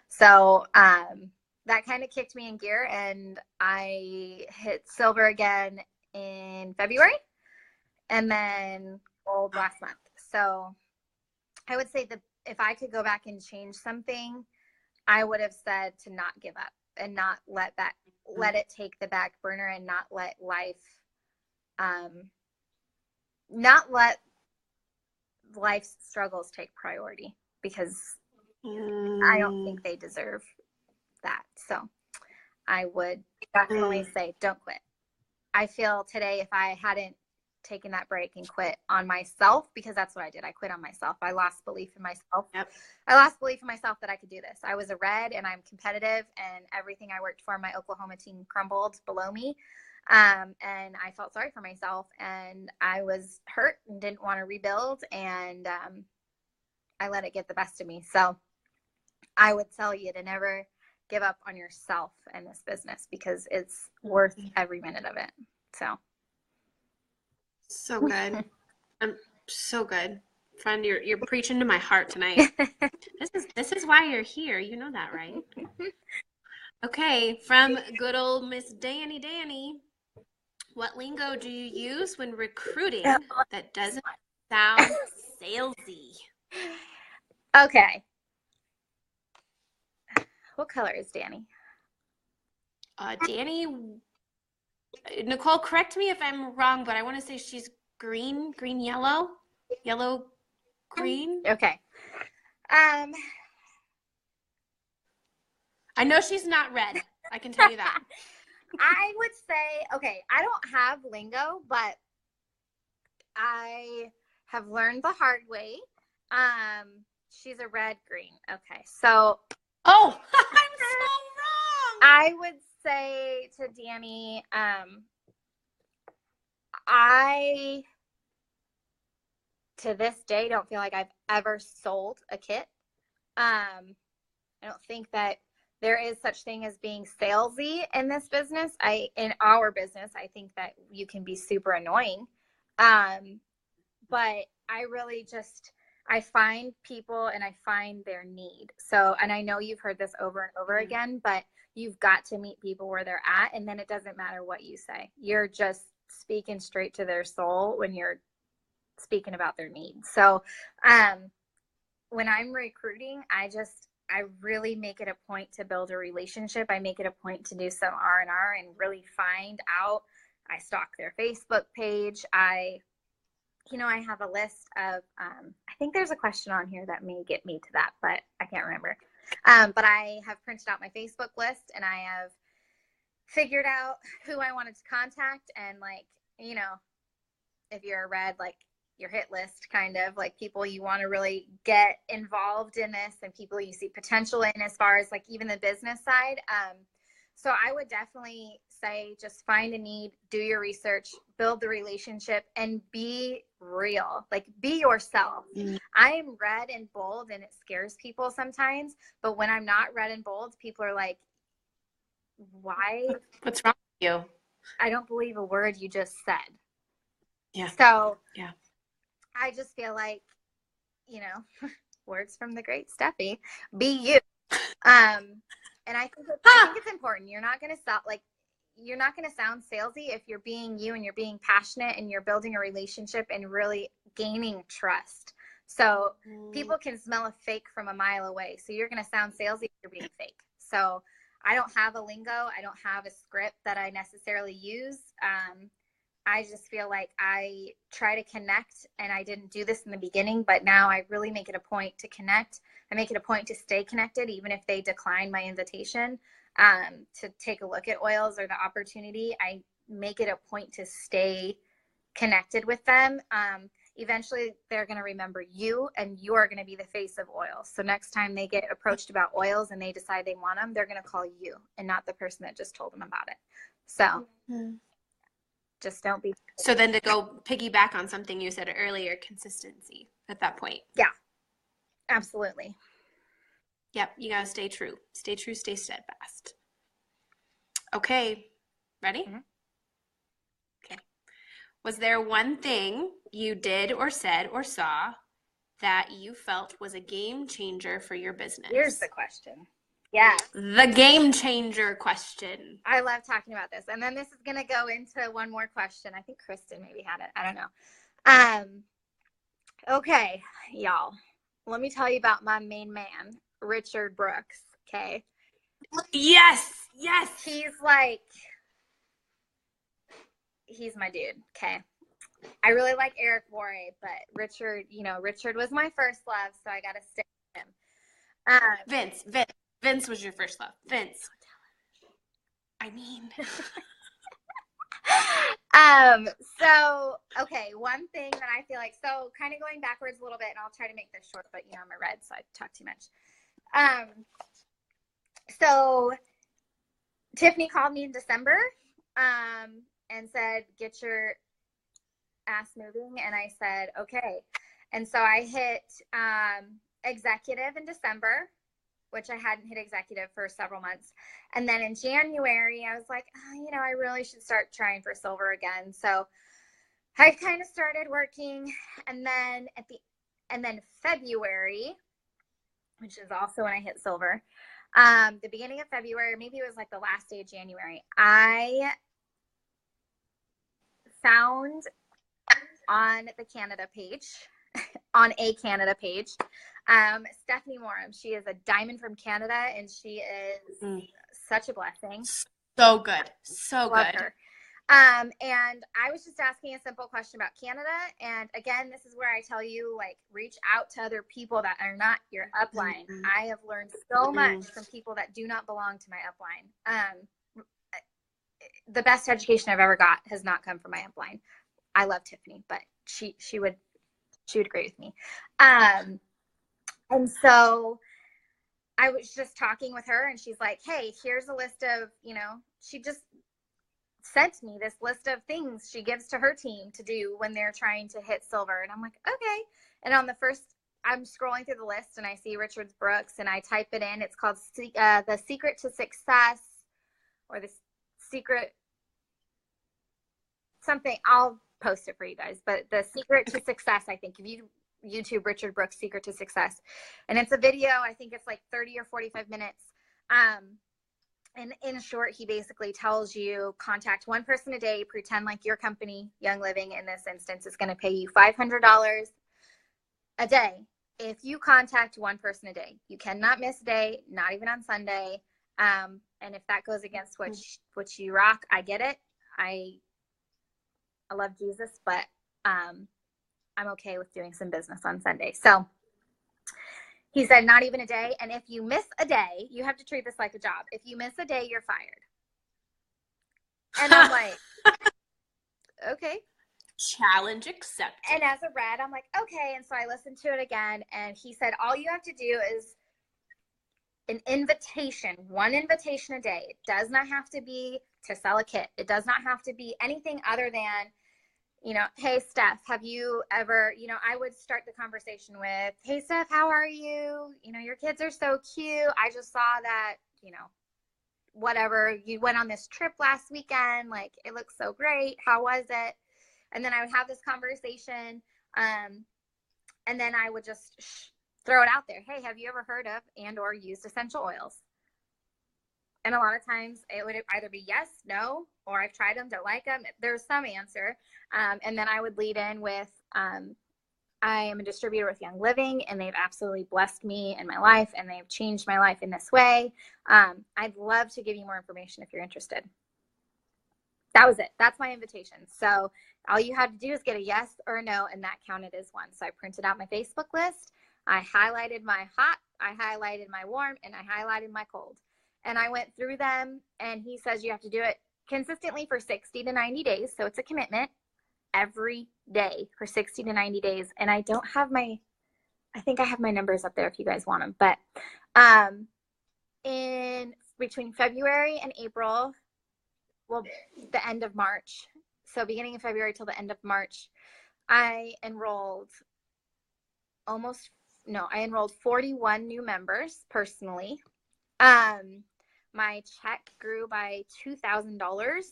So that kind of kicked me in gear, and I hit silver again in February, and then gold last month. So I would say that if I could go back and change something, I would have said to not give up and not let it take the back burner, and not let life's struggles take priority, because I don't think they deserve that. So I would definitely say don't quit. I feel today, if I hadn't taken that break and quit on myself, because that's what I did. I quit on myself. I lost belief in myself. Yep. I lost belief in myself that I could do this. I was a red, and I'm competitive, and everything I worked for, my Oklahoma team crumbled below me. And I felt sorry for myself, and I was hurt and didn't want to rebuild, and I let it get the best of me. So I would tell you to never give up on yourself in this business, because it's worth every minute of it. So good. So good. Friend, you're preaching to my heart tonight. This is why you're here. You know that, right? Okay, from good old Miss Danny. What lingo do you use when recruiting that doesn't sound salesy? Okay. What color is Danny? Danny, Nicole, correct me if I'm wrong, but I want to say she's green, yellow, green. Okay. I know she's not red. I can tell you that. I would say, okay, I don't have lingo, but I have learned the hard way. She's a red green. Okay. So oh, I'm so wrong. I would say to Danny, I to this day don't feel like I've ever sold a kit. I don't think that there is such thing as being salesy in this business. In our business, I think that you can be super annoying. But I really I find people and I find their need. So, and I know you've heard this over and over again, but you've got to meet people where they're at. And then it doesn't matter what you say. You're just speaking straight to their soul when you're speaking about their needs. So, when I'm recruiting, I really make it a point to build a relationship. I make it a point to do some R&R and really find out. I stalk their Facebook page. I have a list of, I think there's a question on here that may get me to that, but I can't remember. But I have printed out my Facebook list, and I have figured out who I wanted to contact. And if you're a red, your hit list, kind of like people you want to really get involved in this, and people you see potential in, as far as even the business side. So I would definitely say just find a need, do your research, build the relationship, and be real. Be yourself. Mm-hmm. I am red and bold, and it scares people sometimes. But when I'm not red and bold, people are like, why? What's wrong with you? I don't believe a word you just said. Yeah. So yeah. I just feel like, words from the great Steffi, be you. And I think it's important. You're not going to sound salesy if you're being you, and you're being passionate, and you're building a relationship and really gaining trust. So people can smell a fake from a mile away. So you're going to sound salesy if you're being fake. So I don't have a lingo. I don't have a script that I necessarily use. I just feel like I try to connect, and I didn't do this in the beginning, but now I really make it a point to connect. I make it a point to stay connected, even if they decline my invitation to take a look at oils or the opportunity. I make it a point to stay connected with them. Eventually, they're going to remember you, and you are going to be the face of oils. So next time they get approached about oils and they decide they want them, they're going to call you and not the person that just told them about it. So Just don't be. So then to go piggyback on something you said earlier, consistency at that point. Yeah, absolutely. Yep, you gotta stay true. Stay true, stay steadfast. Okay, ready? Mhm. Okay. Was there one thing you did or said or saw that you felt was a game changer for your business? Here's the question. Yeah. The game changer question. I love talking about this. And then this is going to go into one more question. I think Kristen maybe had it. I don't know. Okay, y'all. Let me tell you about my main man, Richard Brooks. Okay. Yes, yes. He's my dude. Okay. I really like Eric Worre, but Richard was my first love, so I got to stick with him. Vince was your first love. Vince. I mean. So, okay, one thing that I feel like, so kind of going backwards a little bit, and I'll try to make this short, but I'm a red, so I talk too much. So Tiffany called me in December, and said, get your ass moving. And I said, okay. And so I hit, executive in December, which I hadn't hit executive for several months. And then in January, I was like, I really should start trying for silver again. So I kind of started working. And then February, which is also when I hit silver, the beginning of February, maybe it was like the last day of January, I found on the Canada page, on a Canada page, Stephanie Moram. She is a diamond from Canada, and she is such a blessing. So good. So Love good. her. And I was just asking a simple question about Canada. And again, this is where I tell you, like, reach out to other people that are not your upline. I have learned so much from people that do not belong to my upline. The best education I've ever got has not come from my upline. I love Tiffany, but she would agree with me. And so I was just talking with her, and she's like, hey, here's a list of, she just sent me this list of things she gives to her team to do when they're trying to hit silver. And I'm like, okay. And on the first, I'm scrolling through the list, and I see Richard Brooks, and I type it in. It's called The Secret to Success, or The Secret something. I'll post it for you guys, but The Secret to Success, I think, if you YouTube Richard Brooks Secret to Success, and it's a video. I think it's like 30 or 45 minutes. And in short, he basically tells you, contact one person a day, pretend like your company, Young Living in this instance, is going to pay you $500 a day if you contact one person a day. You cannot miss a day, not even on Sunday. And if that goes against what you rock, I get it. I love Jesus, but I'm okay with doing some business on Sunday. So he said, not even a day. And if you miss a day, you have to treat this like a job. If you miss a day, you're fired. And I'm like, okay. Challenge accepted. And as a red, I'm like, okay. And so I listened to it again. And he said, all you have to do is an invitation, one invitation a day. It does not have to be to sell a kit. It does not have to be anything other than, hey, Steph, have you ever, I would start the conversation with, hey, Steph, how are you? Your kids are so cute. I just saw that, whatever, you went on this trip last weekend. Like, it looks so great. How was it? And then I would have this conversation. And then I would just throw it out there. Hey, have you ever heard of and or used essential oils? And a lot of times it would either be yes, no, or I've tried them, don't like them. There's some answer. And then I would lead in with, I am a distributor with Young Living, and they've absolutely blessed me in my life, and they've changed my life in this way. I'd love to give you more information if you're interested. That was it. That's my invitation. So all you had to do is get a yes or a no, and that counted as one. So I printed out my Facebook list. I highlighted my hot, I highlighted my warm, and I highlighted my cold. And I went through them, and he says you have to do it consistently for 60 to 90 days. So it's a commitment every day for 60 to 90 days. And I don't have I think I have my numbers up there if you guys want them. But in between February and April, well, the end of March, so beginning of February till the end of March, I enrolled 41 new members personally. My check grew by $2,000.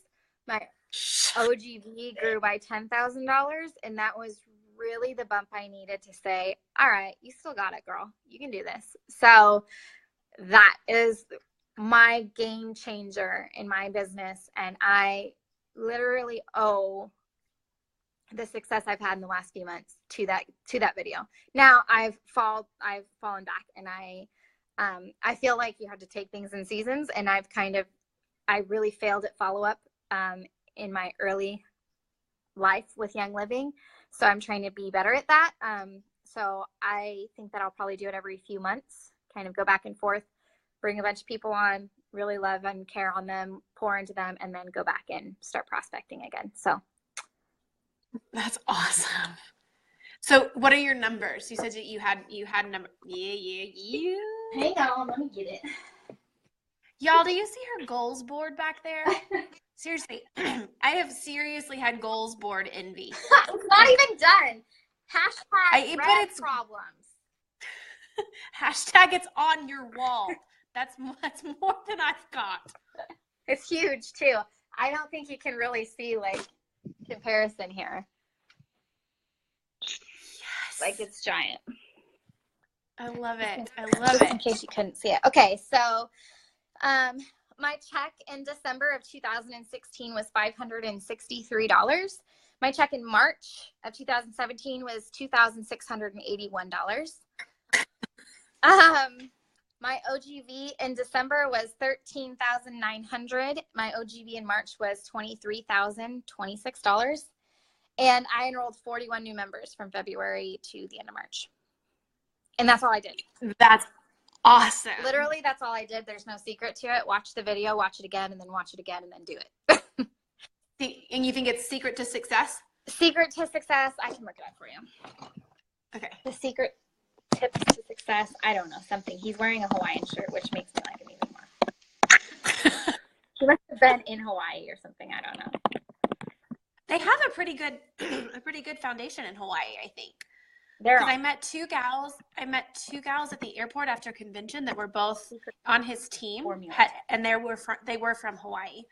My OGV grew by $10,000. And that was really the bump I needed to say, all right, you still got it, girl. You can do this. So that is my game changer in my business. And I literally owe the success I've had in the last few months to that video. Now I've fallen back, and I feel like you have to take things in seasons, and I really failed at follow-up in my early life with Young Living. So I'm trying to be better at that. So I think that I'll probably do it every few months, kind of go back and forth, bring a bunch of people on, really love and care on them, pour into them, and then go back and start prospecting again. So that's awesome. So what are your numbers? You said that you had number. Yeah. hang on, let me get it. Y'all, do you see her goals board back there? Seriously, I have seriously had goals board envy. It's not even done. Hashtag red problems. Hashtag it's on your wall. That's more than I've got. It's huge too. I don't think you can really see like comparison here. Yes. Like it's giant. I love it. Just in case you couldn't see it. Okay, so my check in December of 2016 was $563. My check in March of 2017 was $2,681. My OGV in December was $13,900. My OGV in March was $23,026. And I enrolled 41 new members from February to the end of March. And that's all I did. That's awesome. Literally, that's all I did. There's no secret to it. Watch the video, watch it again, and then watch it again, and then do it. And you think it's secret to success? Secret to success. I can look it up for you. Okay. The secret tips to success. I don't know. Something. He's wearing a Hawaiian shirt, which makes me like him even more. He must have been in Hawaii or something. I don't know. They have a pretty good foundation in Hawaii, I think. Because I met two gals at the airport after convention that were both on his team, and they were from Hawaii.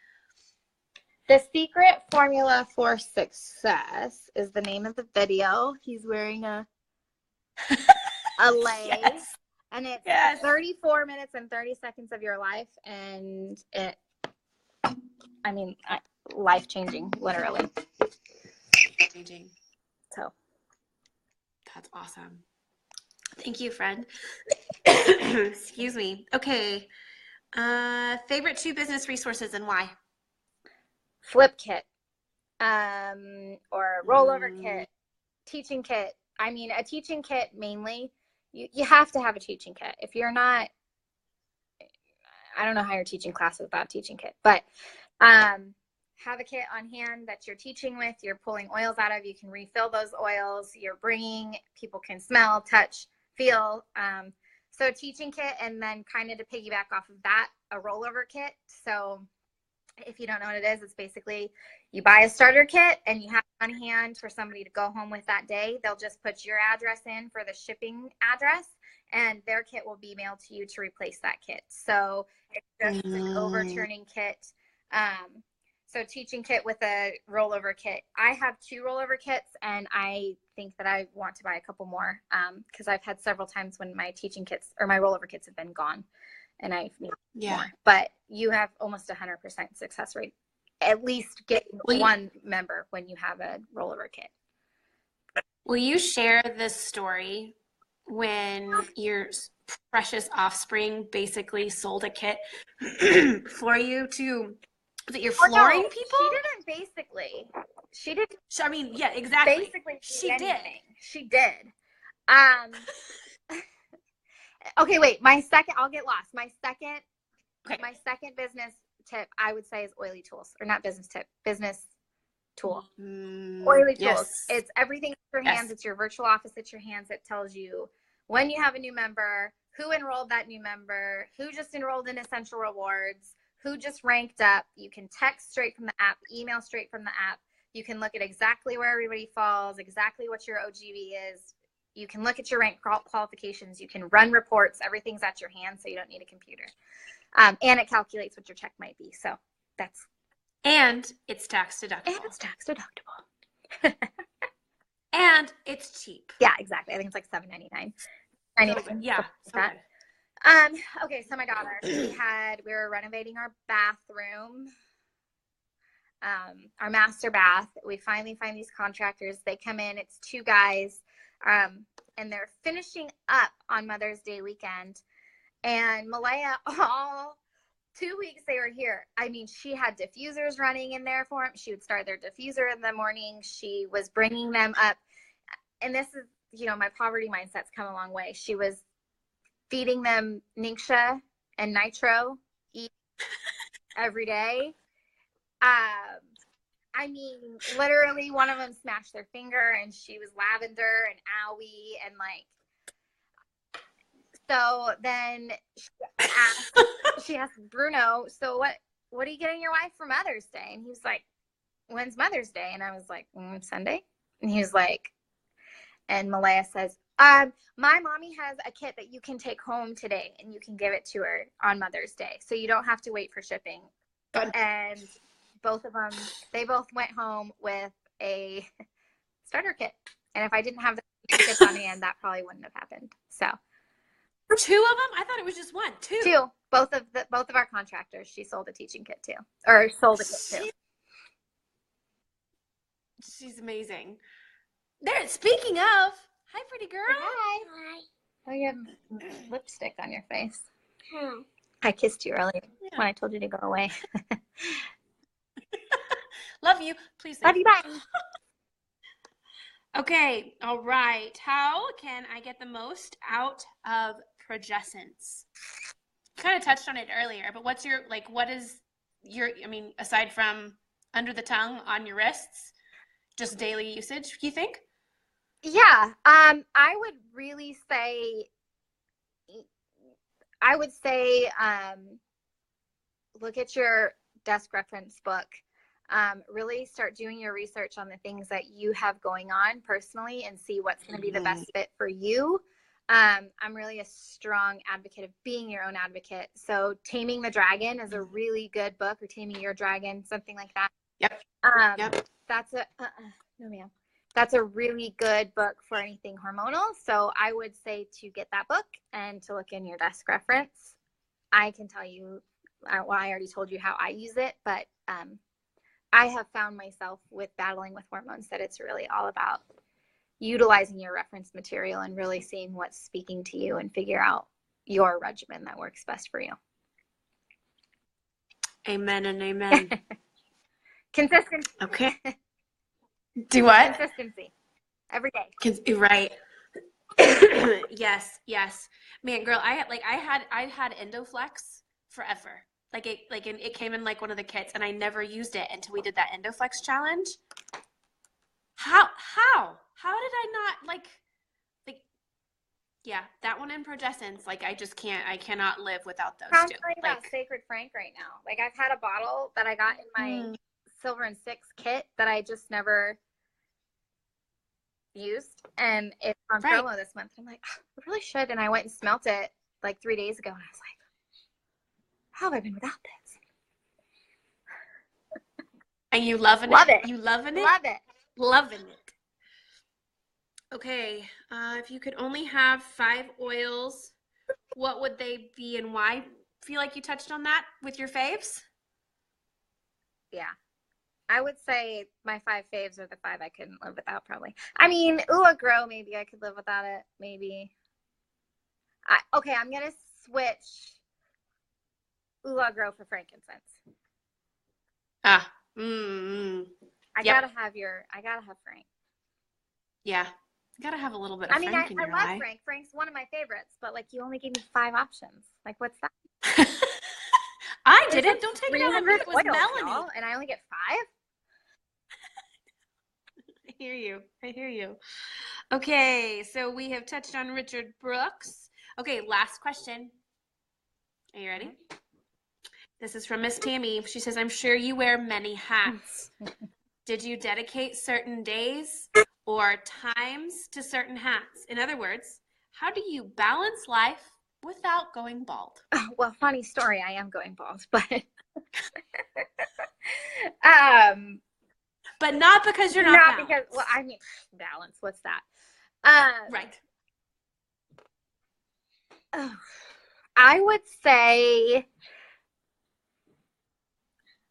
The secret formula for success is the name of the video. He's wearing a lei, Yes. and it's Yes. 34 minutes and 30 seconds of your life, and life changing, literally. Changing. So. That's awesome. Thank you, friend. Excuse me. Okay. Favorite 2 business resources and why? Flip kit, or rollover kit, teaching kit. I mean, a teaching kit mainly. You have to have a teaching kit. If you're not, I don't know how you're teaching classes without a teaching kit, but have a kit on hand that you're teaching with, you're pulling oils out of, you can refill those oils, you're bringing, people can smell, touch, feel. So a teaching kit, and then kind of to piggyback off of that, a rollover kit. So if you don't know what it is, it's basically you buy a starter kit and you have it on hand for somebody to go home with that day. They'll just put your address in for the shipping address, and their kit will be mailed to you to replace that kit. So it's just an overturning kit. So teaching kit with a rollover kit. I have 2 rollover kits, and I think that I want to buy a couple more because I've had several times when my teaching kits or my rollover kits have been gone, and I need more. But you have almost 100% success rate, at least getting one member when you have a rollover kit. Will you share this story when your precious offspring basically sold a kit for you to... Was it your flooring people? She didn't basically. She didn't. I mean, yeah, exactly. Basically, she did. She did. Okay, wait. I'll get lost. My second business tip, I would say, is oily tools. Or not business tip, business tool. Oily tools. It's everything at your hands. It's your virtual office at your hands. It tells you when you have a new member, who enrolled that new member, who just enrolled in Essential Rewards, who just ranked up. You can text straight from the app, email straight from the app. You can look at exactly where everybody falls, exactly what your OGV is. You can look at your rank qualifications. You can run reports. Everything's at your hand, so you don't need a computer. And it calculates what your check might be. So that's. And it's tax deductible. And it's tax deductible. And it's cheap. Yeah, exactly. I think it's like $7.99. Yeah. So Okay, so my daughter, we were renovating our bathroom, our master bath. We finally find these contractors. They come in, it's 2 guys, and they're finishing up on Mother's Day weekend. And Malaya, all 2 weeks they were here. I mean, she had diffusers running in there for them. She would start their diffuser in the morning. She was bringing them up. And this is, my poverty mindset's come a long way. She was feeding them Ningxia and Nitro every day. I mean, literally one of them smashed their finger and she was lavender and owie and like, so then she asked Bruno, so what are you getting your wife for Mother's Day? And he was like, when's Mother's Day? And I was like, Sunday. And he was like, and Malaya says, my mommy has a kit that you can take home today and you can give it to her on Mother's Day. So you don't have to wait for shipping. Good. And both of them, they both went home with a starter kit. And if I didn't have the kits on hand, that probably wouldn't have happened. So 2 of them? I thought it was just 1. 2. 2. Both of our contractors, she sold a teaching kit to, or sold a kit to. She's amazing. There. Speaking of, hi, pretty girl. Hi. Oh, you have lipstick on your face. I kissed you earlier when I told you to go away. Love you. Please. Love you. Bye. Okay. All right. How can I get the most out of progescence? You kind of touched on it earlier, but what is your, aside from under the tongue on your wrists, just daily usage, you think? Yeah. I would really say, look at your desk reference book. Really start doing your research on the things that you have going on personally and see what's going to be the best fit for you. I'm really a strong advocate of being your own advocate. So Taming the Dragon is a really good book, or Taming Your Dragon, something like that. Yep. Yep. That's a really good book for anything hormonal. So I would say to get that book and to look in your desk reference. I can tell you, I already told you how I use it, but I have found myself with battling with hormones that it's really all about utilizing your reference material and really seeing what's speaking to you and figure out your regimen that works best for you. Amen and amen. Consistency. Okay. Do what? Consistency. Every day. Right. Yes. Man, girl, I had Endoflex forever. It came in like one of the kits, and I never used it until we did that Endoflex challenge. How did I not yeah, that one in progescence, I cannot live without those I'm two. talking about Sacred Frank right now. I've had a bottle that I got in my Silver and 6 kit that I just never used, and it's on promo this month. I'm like, I really should, and I went and smelt it like 3 days ago, and I was like, how have I been without this? And you loving it? Love it. You loving it? Love it. Loving it. Okay, if you could only have 5 oils, what would they be and why? Feel like you touched on that with your faves? Yeah. I would say my 5 faves are the 5 I couldn't live without, probably. I mean, Ua Grow, maybe I could live without it. Maybe. Okay, I'm going to switch Ua Grow for frankincense. I gotta have Frank. Yeah. Gotta have a little bit of Frank in your life. I love Frank. Frank's one of my favorites, but you only gave me 5 options. What's that? I didn't. Don't take it out on me. It was oils, Melanie. And I only get 5? I hear you. Okay, so we have touched on Richard Brooks. Okay, last question. Are you ready? This is from Miss Tammy. She says, I'm sure you wear many hats. Did you dedicate certain days or times to certain hats? In other words, how do you balance life without going bald? Well, funny story, I am going bald, but But not because you're not balanced. because, well, I mean, balance, what's that? Right. I would say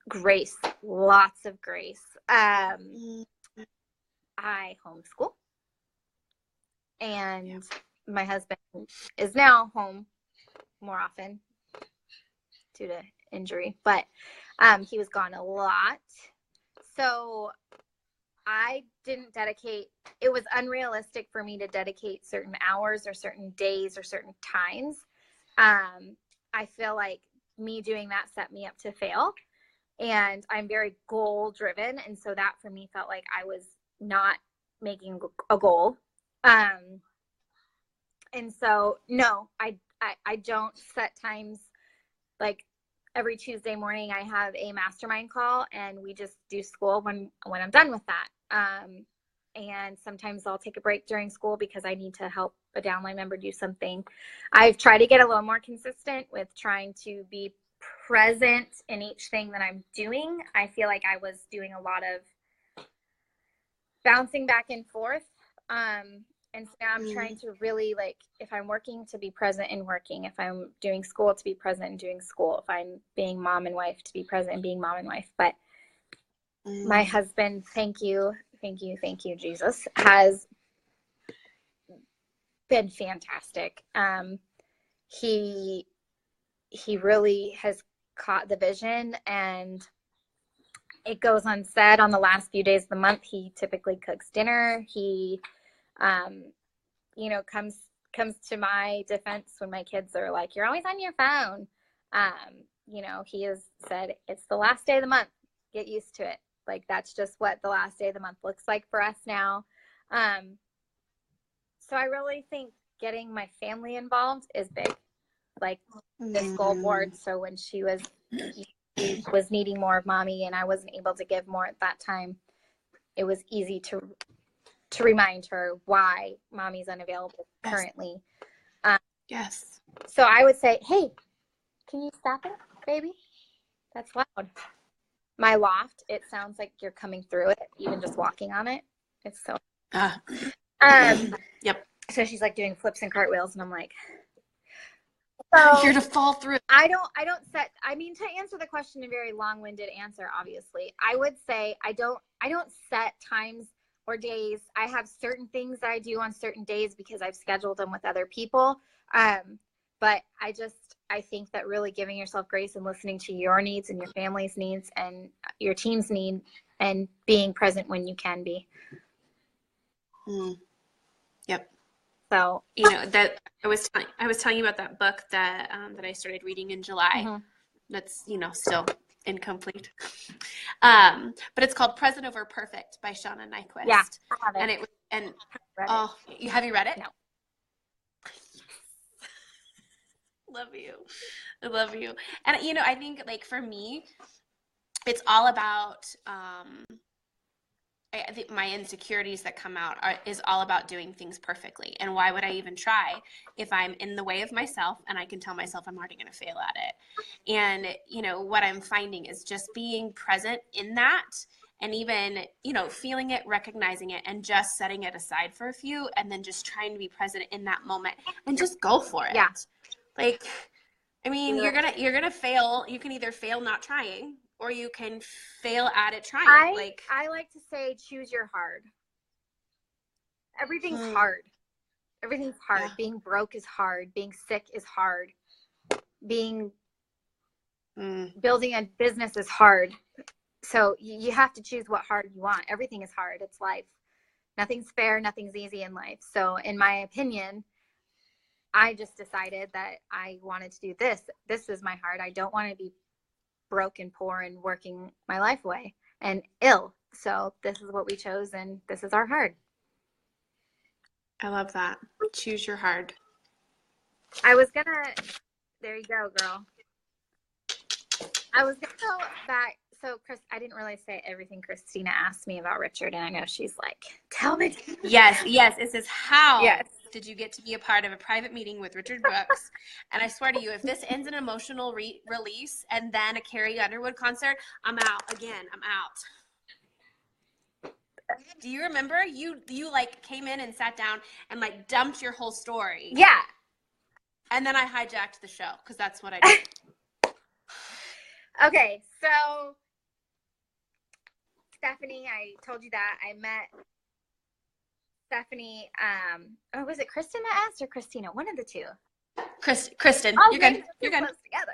grace, lots of grace. I homeschool, and my husband is now home more often due to injury, but he was gone a lot. So I didn't dedicate, it was unrealistic for me to dedicate certain hours or certain days or certain times. I feel like me doing that set me up to fail. And I'm very goal driven. And so that for me felt like I was not making a goal. And so, no, I don't set times. Like every Tuesday morning, I have a mastermind call and we just do school when I'm done with that. And sometimes I'll take a break during school because I need to help a downline member do something. I've tried to get a little more consistent with trying to be present in each thing that I'm doing. I feel like I was doing a lot of bouncing back and forth. And so now I'm trying to really, like, if I'm working, to be present in working. If I'm doing school, to be present in doing school. If I'm being mom and wife, to be present in being mom and wife. But my husband, thank you, Jesus, has been fantastic. He really has caught the vision, and it goes unsaid on the last few days of the month. He typically cooks dinner. He comes to my defense when my kids are like, you're always on your phone. He has said, it's the last day of the month. Get used to it. Like, that's just what the last day of the month looks like for us now. So I really think getting my family involved is big. Like this goal board. So when she was needing more of mommy and I wasn't able to give more at that time, it was easy to remind her why mommy's unavailable currently. Yes. So I would say, hey, can you stop it, baby? That's loud. My loft, it sounds like you're coming through it, even just walking on it. It's so. Yep. So she's like doing flips and cartwheels, and I'm like, so you're to fall through. I don't set. I mean, to answer the question, a very long-winded answer. Obviously, I would say I don't set times or days. I have certain things that I do on certain days because I've scheduled them with other people. But I think that really giving yourself grace and listening to your needs and your family's needs and your team's need and being present when you can be. Yep. So, that I was telling you about that book that I started reading in July. That's, still incomplete. But it's called Present Over Perfect by Shauna Nyquist. Yeah, I have it. Have you read it? No. Love you. I love you. And, I think, like, for me, it's all about, I think my insecurities that come out is all about doing things perfectly. And why would I even try if I'm in the way of myself and I can tell myself I'm already going to fail at it? And, what I'm finding is just being present in that and even, feeling it, recognizing it, and just setting it aside for a few and then just trying to be present in that moment and just go for it. Yeah. Like, I mean, you're gonna fail. You can either fail not trying, or you can fail at it trying. I like to say, choose your hard. Everything's hard. Everything's hard. Yeah. Being broke is hard. Being sick is hard. Building a business is hard. So you have to choose what hard you want. Everything is hard. It's life. Nothing's fair. Nothing's easy in life. So in my opinion, I just decided that I wanted to do this. This is my heart. I don't want to be broke and poor and working my life away and ill. So this is what we chose, and this is our heart. I love that. Choose your heart. There you go, girl. I was gonna go back. so Chris, I didn't really say everything Christina asked me about Richard, and I know she's like, tell me. Yes. It says, how Yes. did you get to be a part of a private meeting with Richard Brooks? And I swear to you, if this ends in an emotional release and then a Carrie Underwood concert, I'm out again. I'm out. Do you remember you like came in and sat down and like dumped your whole story? Yeah. And then I hijacked the show because that's what I did. Okay, so Stephanie, I told you that I met Stephanie. Or was it Kristen that asked or Christina? One of the two. Kristen, Oh, you're good. You're good. Close together.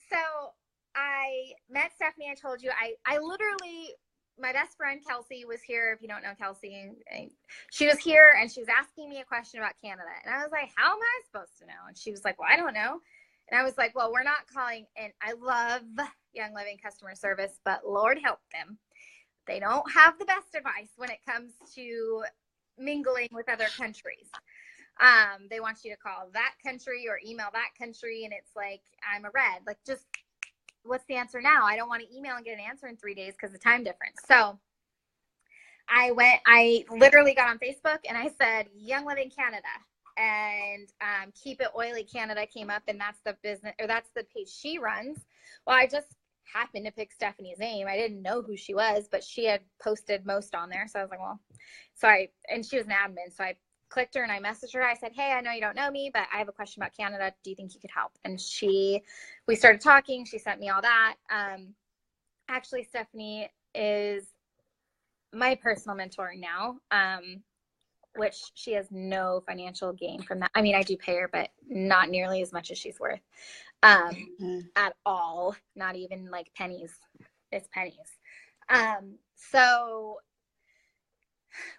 So I met Stephanie. I told you I literally, my best friend Kelsey was here. If you don't know Kelsey, she was here and she was asking me a question about Canada, and I was like, "How am I supposed to know?" And she was like, "Well, I don't know." And I was like, well, we're not calling, and I love Young Living customer service, but Lord help them. They don't have the best advice when it comes to mingling with other countries. They want you to call that country or email that country, and it's like, I'm a red. Like, just, what's the answer now? I don't want to email and get an answer in 3 days because of the time difference. So I literally got on Facebook, and I said, Young Living Canada. And Keep It Oily Canada came up, and that's the business, or that's the page she runs. Well, I just happened to pick Stephanie's name. I didn't know who she was, but she had posted most on there. So I was like, well, and she was an admin. So I clicked her and I messaged her. I said, hey, I know you don't know me, but I have a question about Canada. Do you think you could help? And we started talking. She sent me all that. Actually, Stephanie is my personal mentor now. Which she has no financial gain from that. I mean, I do pay her, but not nearly as much as she's worth at all. Not even like pennies. It's pennies. So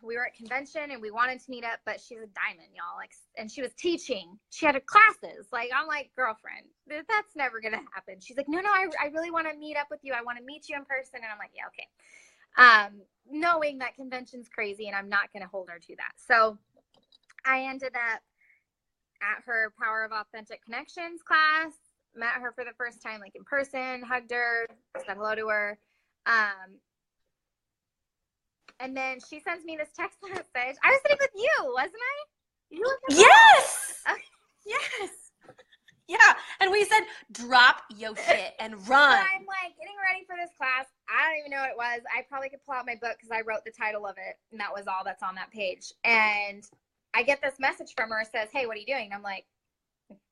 we were at convention and we wanted to meet up, but she's a diamond, y'all. Like, and she was teaching. She had classes. Like, I'm like, girlfriend, that's never going to happen. She's like, no, I really want to meet up with you. I want to meet you in person. And I'm like, yeah, okay. Knowing that convention's crazy and I'm not going to hold her to that. So I ended up at her Power of Authentic Connections class, met her for the first time, like in person, hugged her, said hello to her. And then she sends me this text message. I was sitting with you, wasn't I? You were Yes. Yes. Yeah. And we said, drop your shit and run. So I'm like getting ready for this class. I don't even know what it was. I probably could pull out my book because I wrote the title of it, and that was all that's on that page. And I get this message from her, says, hey, what are you doing? And I'm like,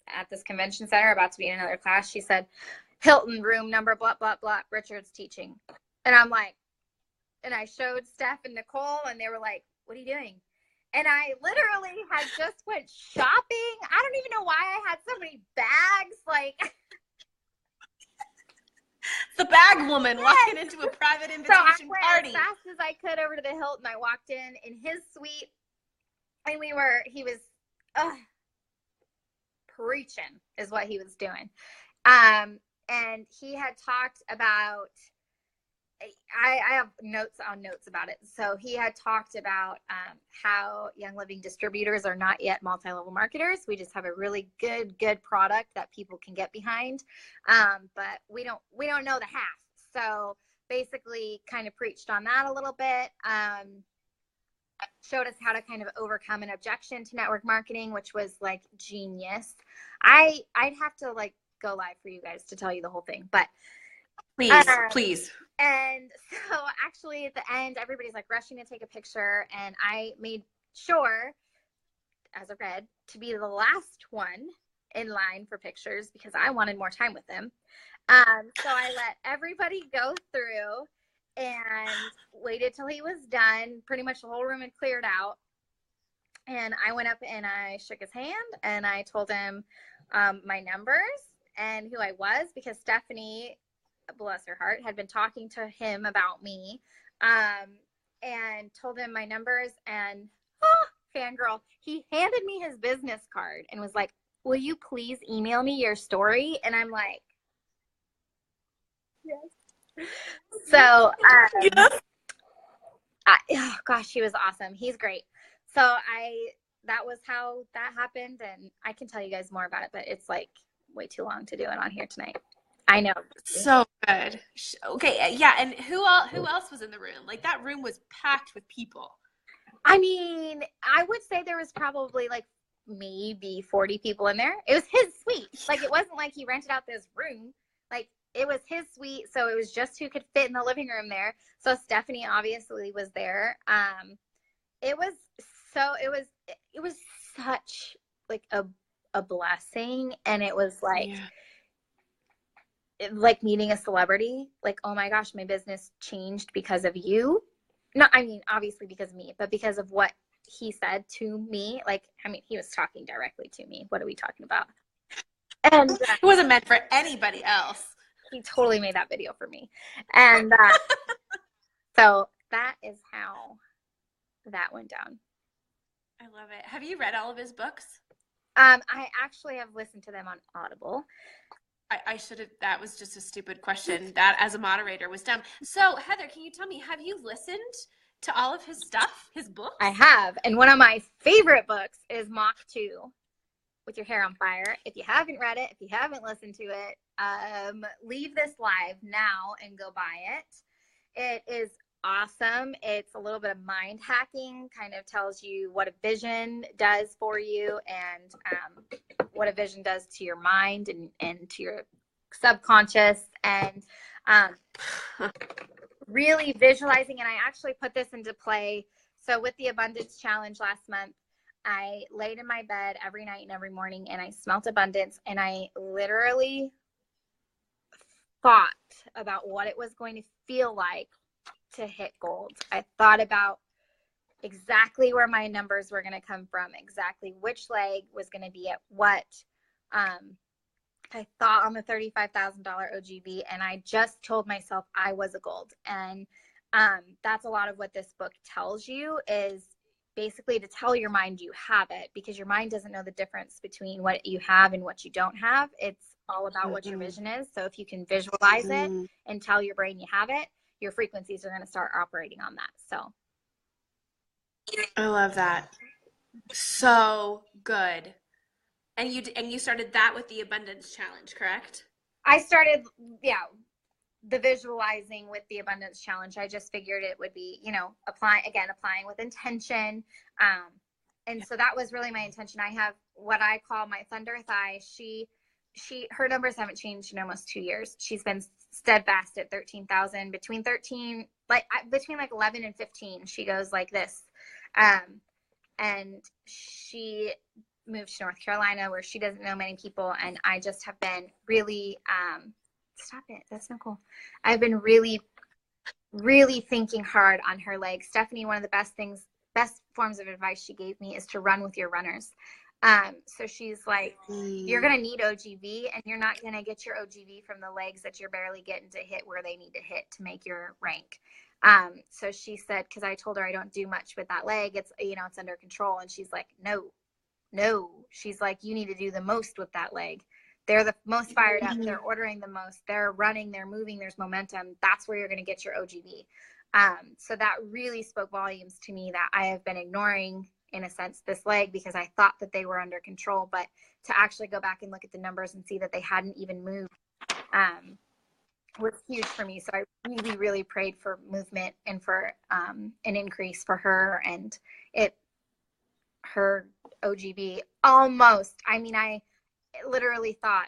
at this convention center, about to be in another class. She said, Hilton room number, blah, blah, blah, Richard's teaching. And I'm like, and I showed Steph and Nicole, and they were like, what are you doing? And I literally had just went shopping. I don't even know why I had so many bags. Like, the bag woman walking into a private invitation so I went party. as fast as I could over to the Hilton. I walked in his suite, and he was preaching is what he was doing. And he had talked about, I have notes on notes about it. So he had talked about how Young Living distributors are not yet multi-level marketers. We just have a really good product that people can get behind. But we don't know the half. So basically kind of preached on that a little bit. Showed us how to kind of overcome an objection to network marketing, which was like genius. I'd have to like go live for you guys to tell you the whole thing, but please. And so actually at the end, everybody's like rushing to take a picture. And I made sure as a red to be the last one in line for pictures because I wanted more time with them. So I let everybody go through and waited till he was done. Pretty much the whole room had cleared out. And I went up and I shook his hand and I told him my numbers and who I was because Stephanie, bless her heart, had been talking to him about me and told him my numbers and fangirl, he handed me his business card and was like, will you please email me your story? And I'm like, yes. So, Yes. Oh gosh, he was awesome. He's great. So that was how that happened. And I can tell you guys more about it, but it's like way too long to do it on here tonight. I know. So good. Okay, yeah, and who else was in the room? Like that room was packed with people. I mean, I would say there was probably like maybe 40 people in there. It was his suite. Like it wasn't like he rented out this room. Like it was his suite, so it was just who could fit in the living room there. So Stephanie obviously was there. It was it was such like a blessing, and it was like like meeting a celebrity. Like, oh my gosh, my business changed because of you. Not, I mean, obviously because of me, but because of what he said to me. Like, I mean, he was talking directly to me. What are we talking about? And it wasn't meant for anybody else. He totally made that video for me. And so that is how that went down. I love it. Have you read all of his books? I actually have listened to them on Audible. I should have, that was just a stupid question. That as a moderator was dumb. So Heather, can you tell me, have you listened to all of his stuff, his books? I have. And one of my favorite books is Mach 2 with Your Hair on Fire. If you haven't read it, if you haven't listened to it, leave this live now and go buy it. It is awesome. It's a little bit of mind hacking, kind of tells you what a vision does for you, and what a vision does to your mind and to your subconscious, and really visualizing. And I actually put this into play. So with the Abundance Challenge last month, I laid in my bed every night and every morning, and I smelt abundance, and I literally thought about what it was going to feel like to hit gold. I thought about exactly where my numbers were going to come from, exactly which leg was going to be at what. I thought on the $35,000 OGV, and I just told myself I was a gold. And that's a lot of what this book tells you, is basically to tell your mind you have it, because your mind doesn't know the difference between what you have and what you don't have. It's all about what your vision is. So if you can visualize it and tell your brain you have it, your frequencies are going to start operating on that. So I love that. So good. And you started that with the Abundance Challenge, correct? I started, the visualizing with the Abundance Challenge. I just figured it would be, applying with intention. And so that was really my intention. I have what I call my thunder thigh. Her numbers haven't changed in almost 2 years. She's been steadfast at 13,000. Between 11 and 15, she goes like this. And she moved to North Carolina, where she doesn't know many people. And I just have been really, stop it. That's not cool. I've been really, really thinking hard on her legs. Stephanie, one of the best forms of advice she gave me is to run with your runners. So she's like, you're going to need OGV, and you're not going to get your OGV from the legs that you're barely getting to hit where they need to hit to make your rank. So she said, because I told her I don't do much with that leg. It's, it's under control. And she's like, no. She's like, you need to do the most with that leg. They're the most fired up. They're ordering the most. They're running. They're moving. There's momentum. That's where you're going to get your OGV. So that really spoke volumes to me, that I have been ignoring, in a sense, this leg, because I thought that they were under control. But to actually go back and look at the numbers and see that they hadn't even moved was huge for me. So I really, really prayed for movement and for an increase for her, and her OGV almost. I mean, I literally thought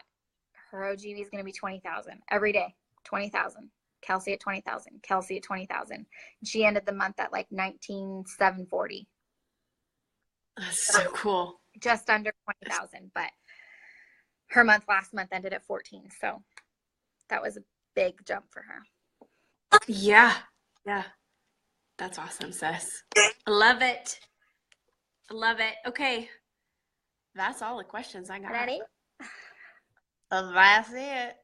her OGV is going to be 20,000 every day. 20,000. Kelsey at 20,000. Kelsey at 20,000. And she ended the month at like 19,740. That's so cool. Just under 20,000, but her last month ended at 14. So that was a big jump for her. Yeah. That's awesome, sis. I love it. Okay. That's all the questions I got. Ready? That's it.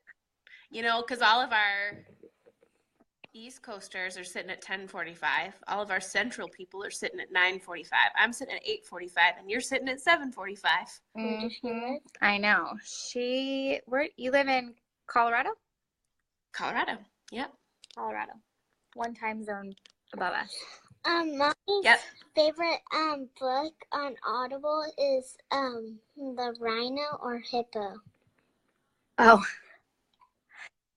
Because all of our East Coasters are sitting at 10:45. All of our Central people are sitting at 9:45. I'm sitting at 8:45, and you're sitting at 7:45. Mm-hmm. I know. You live in Colorado? Colorado. Yep. Colorado. One time zone above us. Mommy's favorite book on Audible is The Rhino or Hippo. Oh,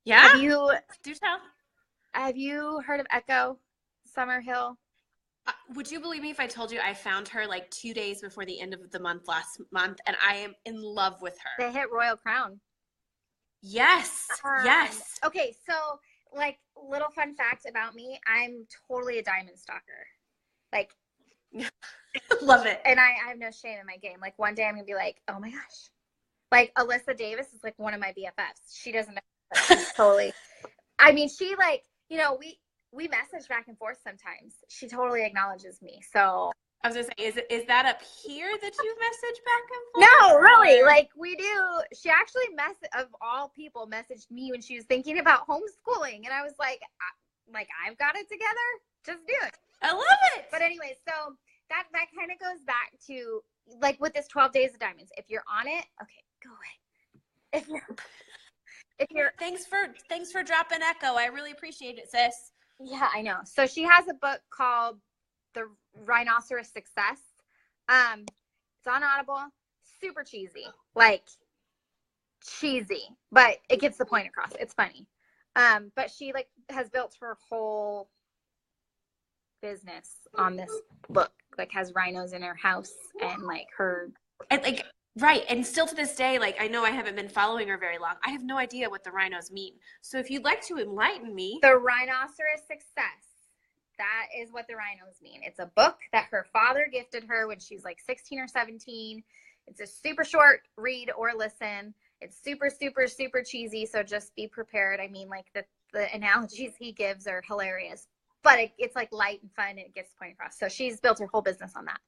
Yeah. Do tell. Have you heard of Echo Summerhill? Would you believe me if I told you I found her like 2 days before the end of the month last month, and I am in love with her. They hit Royal Crown. Yes. Yes. Okay, so like little fun fact about me, I'm totally a diamond stalker. Like, love it. And I have no shame in my game. Like one day I'm gonna be like, oh my gosh, like Alyssa Davis is like one of my BFFs. She doesn't know. She's totally. I mean, she like, you know, we message back and forth sometimes. She totally acknowledges me. So I was gonna say, is that up here that you message back and forth? no, really, like we do. She actually of all people messaged me when she was thinking about homeschooling, and I was like I've got it together. Just do it. I love it. But anyway, so that kind of goes back to like with this 12 Days of Diamonds. If you're on it, okay, go away. If you're thanks for dropping Echo. I really appreciate it, sis. Yeah, I know. So she has a book called The Rhinoceros Success. It's on Audible. Super cheesy. Like cheesy, but it gets the point across. It's funny. But she like has built her whole business on this book. Like has rhinos in her house and like her and like right. And still to this day, like I know I haven't been following her very long. I have no idea what the rhinos mean. So if you'd like to enlighten me. The Rhinoceros Success. That is what the rhinos mean. It's a book that her father gifted her when she was like 16 or 17. It's a super short read or listen. It's super, super, super cheesy. So just be prepared. I mean, like the analogies he gives are hilarious, but it's like light and fun and it gets the point across. So she's built her whole business on that.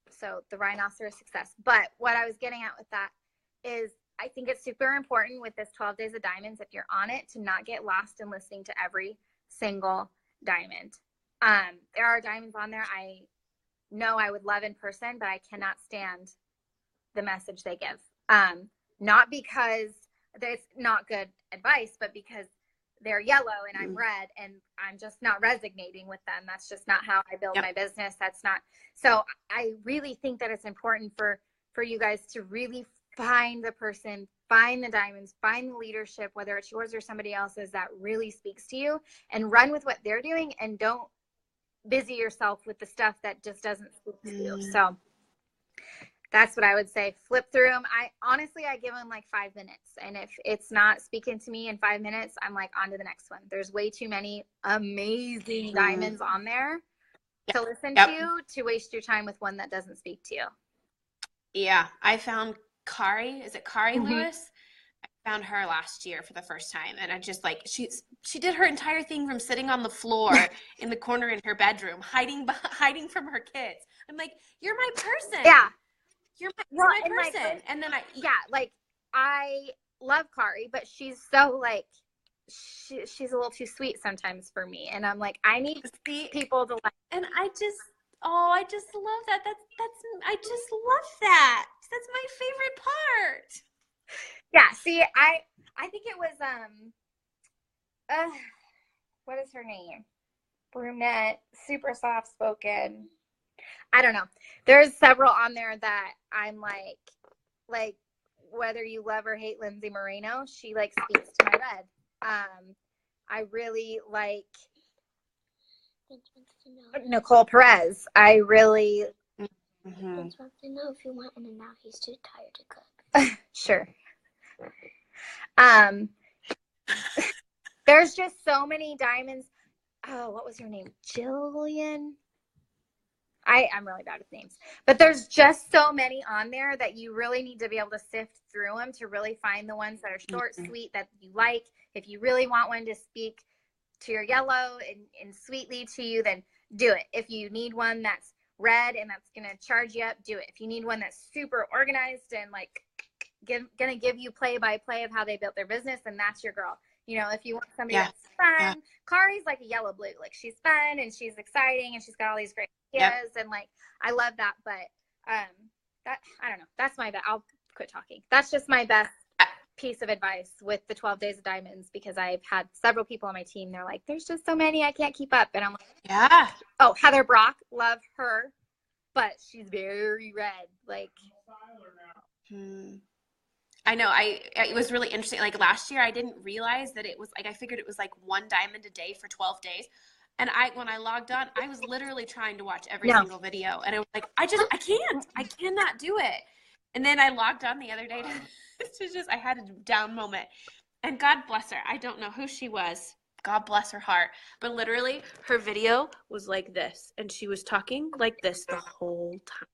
So the Rhinoceros Success. But what I was getting at with that is I think it's super important with this 12 Days of Diamonds, if you're on it, to not get lost in listening to every single diamond. There are diamonds on there I know I would love in person, but I cannot stand the message they give. Not because there's not good advice, but because they're yellow and I'm red and I'm just not resonating with them. That's just not how I build my business. That's not. So I really think that it's important for you guys to really find the person, find the diamonds, find the leadership, whether it's yours or somebody else's, that really speaks to you, and run with what they're doing and don't busy yourself with the stuff that just doesn't speak to you. So that's what I would say. Flip through them. I give them like 5 minutes. And if it's not speaking to me in 5 minutes, I'm like on to the next one. There's way too many amazing diamonds on there to listen to waste your time with one that doesn't speak to you. Yeah. I found Kari. Is it Kari Lewis? I found her last year for the first time. And I just like, she did her entire thing from sitting on the floor in the corner in her bedroom, hiding from her kids. I'm like, you're my person. Yeah. You're my person. Like, and then I love Kari, but she's so like, she's a little too sweet sometimes for me. And I'm like, I need people to like. And I just love that. I just love that. That's my favorite part. Yeah. See, I think it was, what is her name? Brunette, super soft spoken. I don't know. There's several on there that I'm like whether you love or hate Lindsay Moreno, she like speaks to my red. I really like Nicole Perez. I really wants to know if you want, and now he's too tired to cook. Sure. There's just so many diamonds. Oh, what was her name? Jillian. I'm really bad with names, but there's just so many on there that you really need to be able to sift through them to really find the ones that are short, sweet, that you like. If you really want one to speak to your yellow and sweetly to you, then do it. If you need one that's red and that's going to charge you up, do it. If you need one that's super organized and like going to give you play by play of how they built their business, then that's your girl. You know, if you want somebody that's fun, Kari's like a yellow blue. Like she's fun and she's exciting and she's got all these great ideas and like I love that. But that I don't know. That's my best. I'll quit talking. That's just my best piece of advice with the 12 Days of Diamonds, because I've had several people on my team. They're like, "There's just so many, I can't keep up." And I'm like, Oh, Heather Brock, love her, but she's very red. Like, I know. It was really interesting. Like last year, I didn't realize that it was like I figured it was like 1 diamond a day for 12 days. And when I logged on, I was literally trying to watch every No. single video, and it was like I cannot do it. And then I logged on the other day I had a down moment. And God bless her. I don't know who she was. God bless her heart. But literally, her video was like this, and she was talking like this the whole time.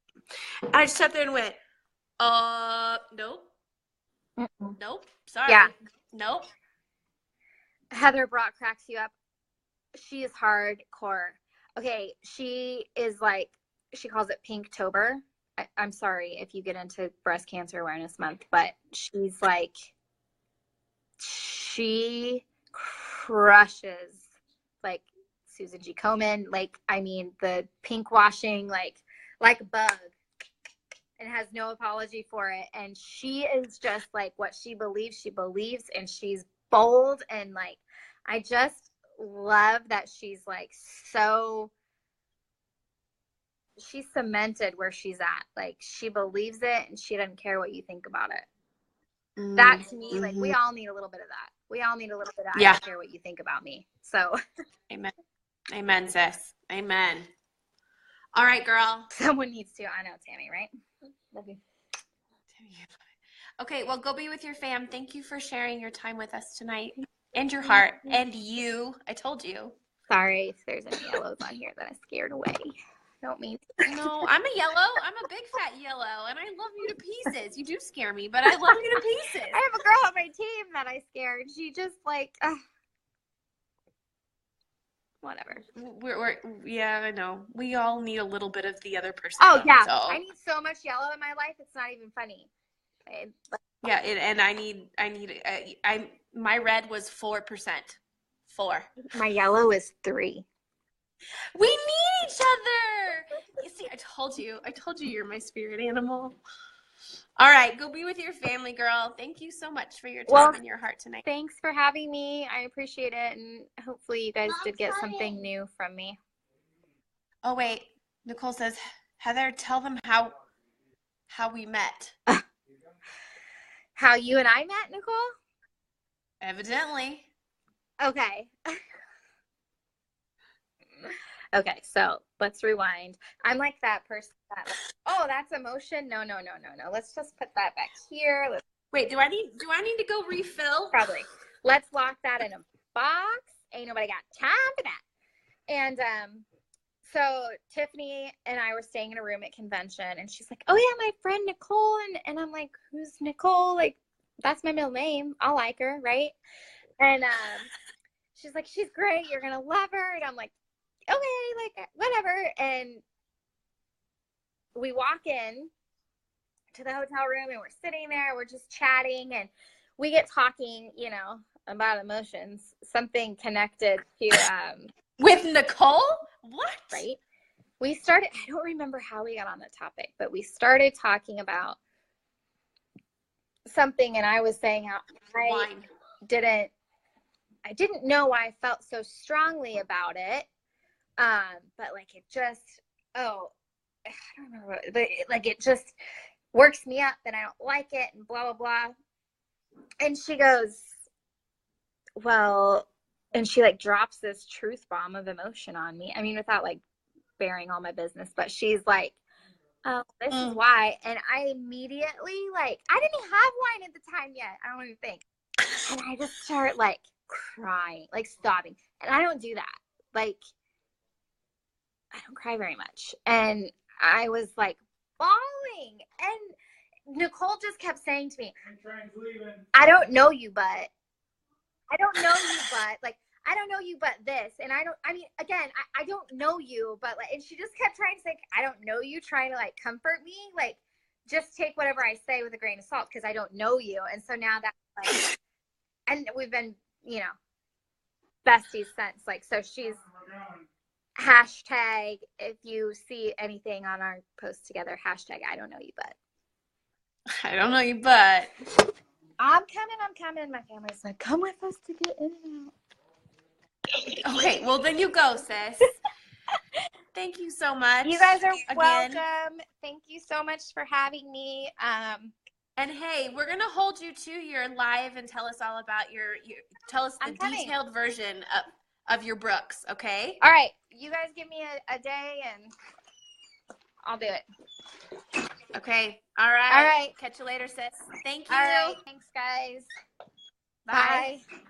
And I just sat there and went, nope. Mm-mm. Nope. Sorry. Yeah. Nope. Heather Brock cracks you up. She is hardcore. Okay, she is like, she calls it Pinktober. I'm sorry if you get into Breast Cancer Awareness Month, but she's like, she crushes like Susan G. Komen. Like, I mean, the pink washing, like a bug, and has no apology for it. And she is just like what she believes, and she's bold. And like, I just love that she's like she's cemented where she's at. Like, she believes it and she doesn't care what you think about it. That to me, like, we all need a little bit of that. We all need a little bit of, I don't care what you think about me. So Amen. Amen, sis. Amen. All right, girl. Someone needs to. I know, Tammy, right? Love you. Okay, well, go be with your fam. Thank you for sharing your time with us tonight, and your heart, and you. I told you. Sorry if there's any yellows on here that I scared away. Don't mean. No, I'm a yellow. I'm a big fat yellow, and I love you to pieces. You do scare me, but I love you to pieces. I have a girl on my team that I scared. She just like, whatever. Yeah, I know. We all need a little bit of the other person. Oh yeah, so. I need so much yellow in my life. It's not even funny. Yeah, and my red was 4%. 4. My yellow is 3. We need each other. You see, I told you you're my spirit animal. All right, go be with your family, girl. Thank you so much for your time and your heart tonight. Thanks for having me. I appreciate it, and hopefully you guys did get something new from me. Oh wait, Nicole says, Heather, tell them how we met. How you and I met, Nicole? Evidently. Okay. Okay, so let's rewind. I'm like that person that, like, oh, that's emotion. No. Let's just put that back here. Wait, do I need to go refill? Probably. Let's lock that in a box. Ain't nobody got time for that. And so Tiffany and I were staying in a room at convention, and she's like, oh yeah, my friend Nicole. And I'm like, who's Nicole? Like, that's my middle name. I'll like her, right? And she's like, she's great. You're gonna love her. And I'm like, okay, like, whatever. And we walk in to the hotel room, and we're sitting there, we're just chatting, and we get talking, you know, about emotions, something connected to with Nicole? What? Right? We started, I don't remember how we got on the topic, but we started talking about something, and I was saying how I didn't know why I felt so strongly about it. But like, it just, I don't remember, but it just works me up, and I don't like it, and blah, blah, blah. And she goes, well, and she like drops this truth bomb of emotion on me. I mean, without like bearing all my business, but she's like, oh, this is why. And I immediately, like, I didn't have wine at the time yet. I don't even think. And I just start like crying, like sobbing. And I don't do that. Like, I don't cry very much. And I was like bawling. And Nicole just kept saying to me, I don't know you, but like, I don't know you, but this. And I don't know you, but like, and she just kept trying to say, I don't know you, trying to like comfort me. Like, just take whatever I say with a grain of salt, because I don't know you. And so now that's like, and we've been, you know, besties since. Like, so she's hashtag, if you see anything on our post together, hashtag I don't know you, but. I don't know you, but. I'm coming. My family's like, come with us to get in and out. Okay, well then you go, sis. Thank you so much. You guys are welcome. Thank you so much for having me. And hey, we're gonna hold you to your live and tell us all about tell us the I'm coming. detailed version of your Brooks, okay? All right, you guys give me a day and I'll do it. Okay. All right. All right. Catch you later, sis. Thank you. All right. Thanks, guys. Bye. Bye.